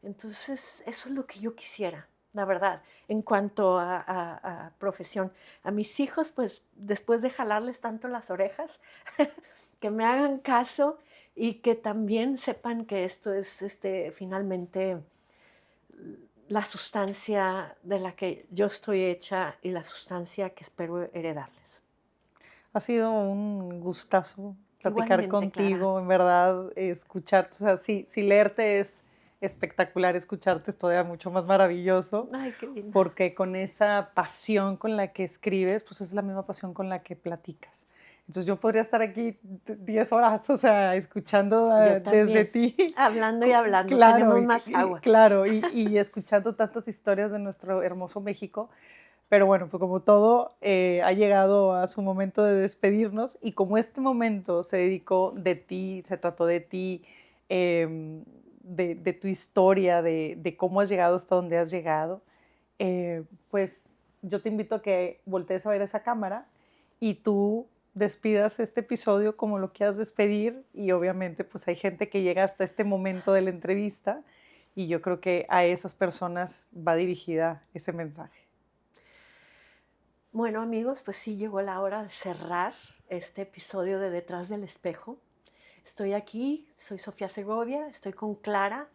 Entonces, eso es lo que yo quisiera, la verdad, en cuanto a profesión. A mis hijos, pues, después de jalarles tanto las orejas, que me hagan caso y que también sepan que esto es finalmente la sustancia de la que yo estoy hecha y la sustancia que espero heredarles. Ha sido un gustazo platicar Igualmente, Clara. contigo, en verdad, escucharte, o sea, si leerte es espectacular, escucharte es todavía mucho más maravilloso, Ay, qué linda. porque con esa pasión con la que escribes, pues es la misma pasión con la que platicas. Entonces yo podría estar aquí 10 horas, o sea, escuchando Yo desde también. ti, Hablando y hablando, claro, tenemos más agua. claro, y escuchando tantas historias de nuestro hermoso México. Pero bueno, pues como todo, ha llegado a su momento de despedirnos y como este momento se dedicó de ti, se trató de ti, de tu historia, de cómo has llegado hasta donde has llegado, pues yo te invito a que voltees a ver esa cámara y tú despidas este episodio como lo quieras despedir y obviamente pues hay gente que llega hasta este momento de la entrevista y yo creo que a esas personas va dirigida ese mensaje. Bueno, amigos, pues sí llegó la hora de cerrar este episodio de Detrás del Espejo. Estoy aquí, soy Sofía Segovia, estoy con Clara.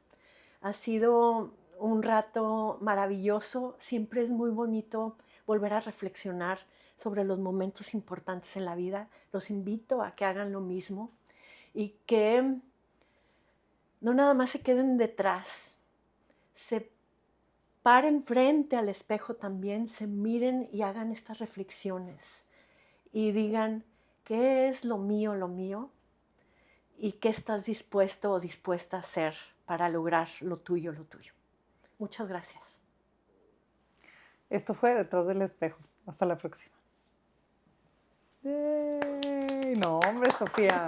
Ha sido un rato maravilloso. Siempre es muy bonito volver a reflexionar sobre los momentos importantes en la vida. Los invito a que hagan lo mismo y que no nada más se queden detrás, se paren frente al espejo también, se miren y hagan estas reflexiones y digan, ¿qué es lo mío? ¿Y qué estás dispuesto o dispuesta a hacer para lograr lo tuyo, lo tuyo? Muchas gracias. Esto fue Detrás del Espejo. Hasta la próxima. ¡Yay! No, hombre, Sofía.